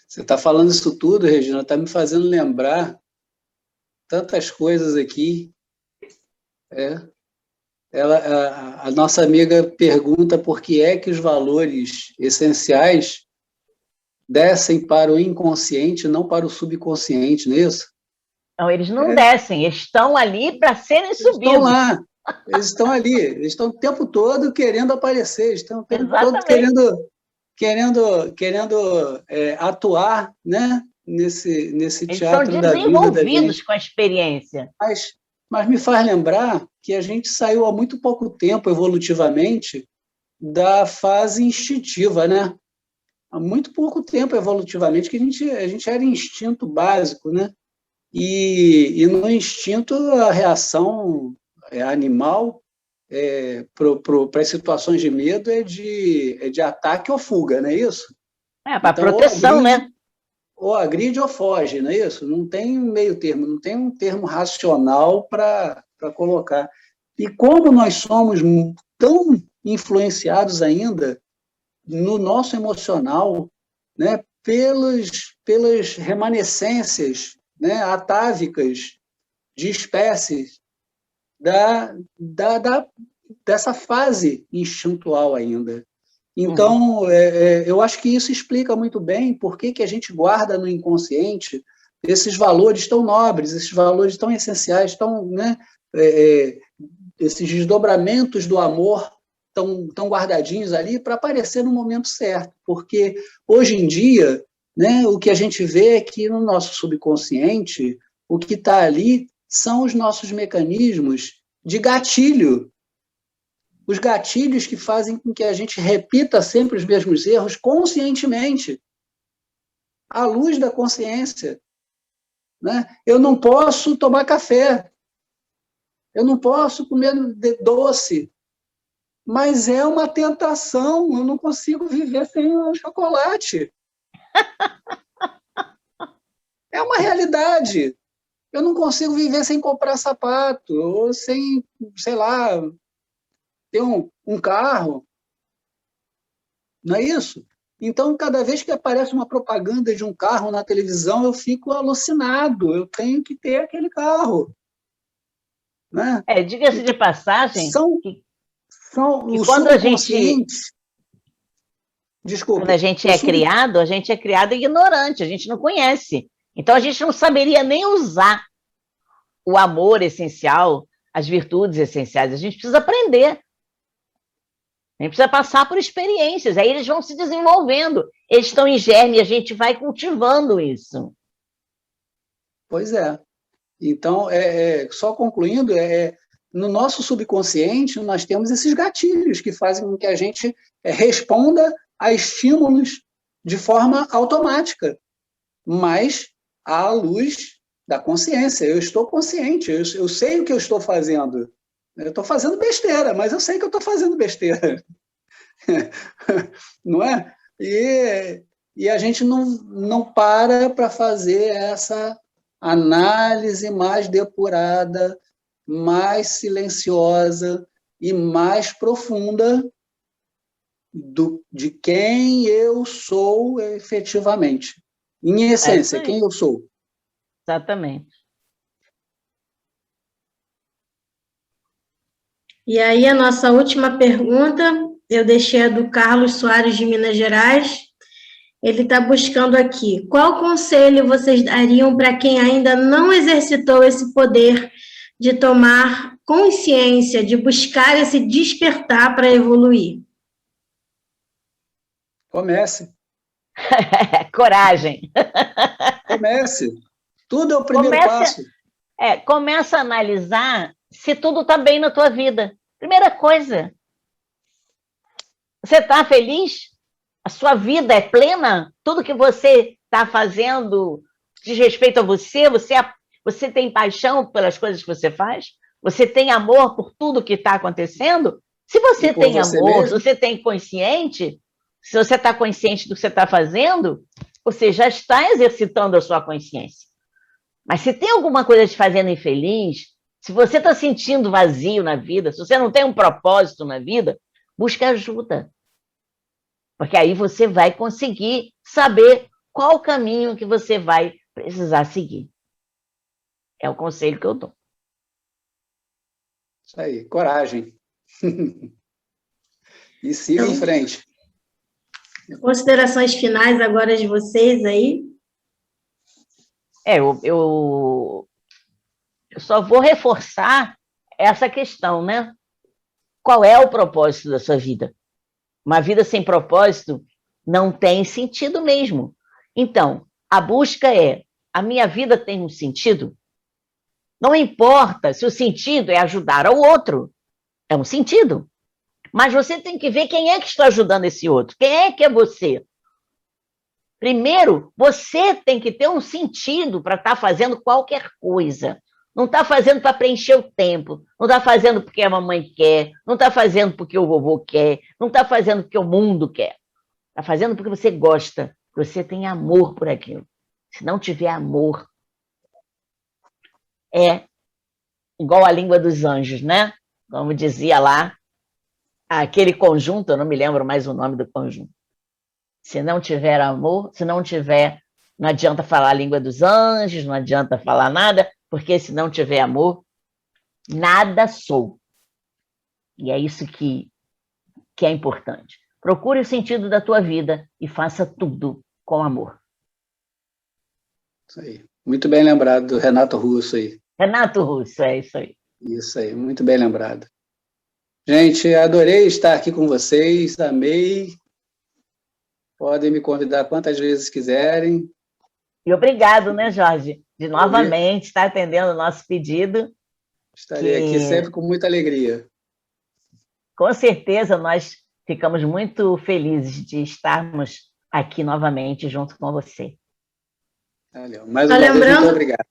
Você está falando isso tudo, Regina, está me fazendo lembrar tantas coisas aqui. A nossa amiga pergunta por que é que os valores essenciais descem para o inconsciente, não para o subconsciente, não é isso? Não, eles não descem, eles estão ali para serem subidos. Estão lá, eles estão ali, eles estão o tempo todo querendo aparecer, eles estão o tempo todo querendo atuar, né, nesse teatro da vida. Eles são desenvolvidos com a experiência. Mas me faz lembrar que a gente saiu há muito pouco tempo, evolutivamente, da fase instintiva, né? Há muito pouco tempo, evolutivamente, que a gente era instinto básico, né? E no instinto, a reação animal para as situações de medo é de ataque ou fuga, não é isso? Para proteção, né? Ou agride ou foge, não é isso? Não tem meio termo, não tem um termo racional para colocar. E como nós somos tão influenciados ainda no nosso emocional, né, pelas remanescências, né, atávicas de espécies dessa fase instintual ainda. Então, eu acho que isso explica muito bem por que a gente guarda no inconsciente esses valores tão nobres, esses valores tão essenciais, né, esses desdobramentos do amor tão guardadinhos ali para aparecer no momento certo. Porque, hoje em dia, né, o que a gente vê é que no nosso subconsciente, o que está ali são os nossos mecanismos de gatilho. Os gatilhos que fazem com que a gente repita sempre os mesmos erros conscientemente, à luz da consciência. Né? Eu não posso tomar café, eu não posso comer doce, mas é uma tentação, eu não consigo viver sem o chocolate. É uma realidade. Eu não consigo viver sem comprar sapato, ou sem, sei lá, ter um carro. Não é isso? Então, cada vez que aparece uma propaganda de um carro na televisão, eu fico alucinado. Eu tenho que ter aquele carro. Né? Diga-se de passagem são que o quando a gente... subconsciente... Desculpa. Quando a gente é criado ignorante, a gente não conhece. Então, a gente não saberia nem usar o amor essencial, as virtudes essenciais. A gente precisa aprender. A gente precisa passar por experiências. Aí eles vão se desenvolvendo. Eles estão em germe e a gente vai cultivando isso. Pois é. Então, só concluindo, no nosso subconsciente, nós temos esses gatilhos que fazem com que a gente responda a estímulos de forma automática, mas à luz da consciência. Eu estou consciente, eu sei o que eu estou fazendo. Eu estou fazendo besteira, mas eu sei que eu estou fazendo besteira. Não é? E a gente não para fazer essa análise mais depurada, mais silenciosa e mais profunda de quem eu sou efetivamente. Em essência, quem eu sou. Exatamente. E aí, a nossa última pergunta, eu deixei a do Carlos Soares, de Minas Gerais. Ele está buscando aqui. Qual conselho vocês dariam para quem ainda não exercitou esse poder de tomar consciência, de buscar esse despertar para evoluir? Comece. Coragem. Comece. Tudo é o primeiro passo. Começa a analisar se tudo está bem na tua vida. Primeira coisa. Você está feliz? A sua vida é plena? Tudo que você está fazendo diz respeito a você? Você tem paixão pelas coisas que você faz? Você tem amor por tudo que está acontecendo? Se você tem amor, se você tem consciente, se você está consciente do que você está fazendo, você já está exercitando a sua consciência. Mas se tem alguma coisa te fazendo infeliz, se você está sentindo vazio na vida, se você não tem um propósito na vida, busque ajuda. Porque aí você vai conseguir saber qual o caminho que você vai precisar seguir. É o conselho que eu dou. Isso aí, coragem. E siga em frente. Considerações finais agora de vocês aí? Eu só vou reforçar essa questão, né? Qual é o propósito da sua vida? Uma vida sem propósito não tem sentido mesmo. Então, a busca a minha vida tem um sentido? Não importa se o sentido é ajudar ao outro. É um sentido. Mas você tem que ver quem é que está ajudando esse outro. Quem é que é você? Primeiro, você tem que ter um sentido para estar fazendo qualquer coisa. Não está fazendo para preencher o tempo, não está fazendo porque a mamãe quer, não está fazendo porque o vovô quer, não está fazendo porque o mundo quer. Está fazendo porque você gosta, porque você tem amor por aquilo. Se não tiver amor, é igual a língua dos anjos, né? Como dizia lá, aquele conjunto, eu não me lembro mais o nome do conjunto. Se não tiver amor, não adianta falar a língua dos anjos, não adianta falar nada, porque se não tiver amor, nada sou. E é isso que é importante. Procure o sentido da tua vida e faça tudo com amor. Isso aí. Muito bem lembrado do Renato Russo aí. Renato Russo, é isso aí. Isso aí, muito bem lembrado. Gente, adorei estar aqui com vocês, amei. Podem me convidar quantas vezes quiserem. E obrigado, né, Jorge, de novamente estar atendendo o nosso pedido. Estarei aqui sempre com muita alegria. Com certeza, nós ficamos muito felizes de estarmos aqui novamente junto com você. Valeu. Mais uma vez, muito obrigado.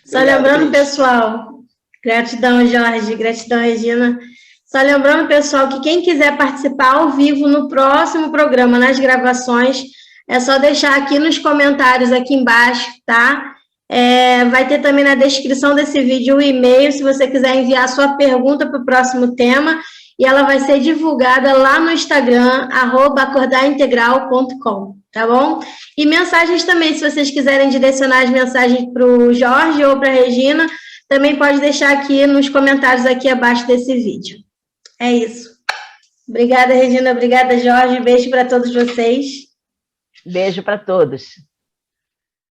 Só lembrando, pessoal, gratidão, Jorge, gratidão, Regina. Só lembrando, pessoal, que quem quiser participar ao vivo no próximo programa, nas gravações, é só deixar aqui nos comentários, aqui embaixo, tá? Vai ter também na descrição desse vídeo o e-mail, se você quiser enviar a sua pergunta para o próximo tema, e ela vai ser divulgada lá no Instagram, @acordarintegral.com, tá bom? E mensagens também, se vocês quiserem direcionar as mensagens para o Jorge ou para a Regina, também pode deixar aqui nos comentários aqui abaixo desse vídeo. É isso. Obrigada, Regina. Obrigada, Jorge. Beijo para todos vocês. Beijo para todos.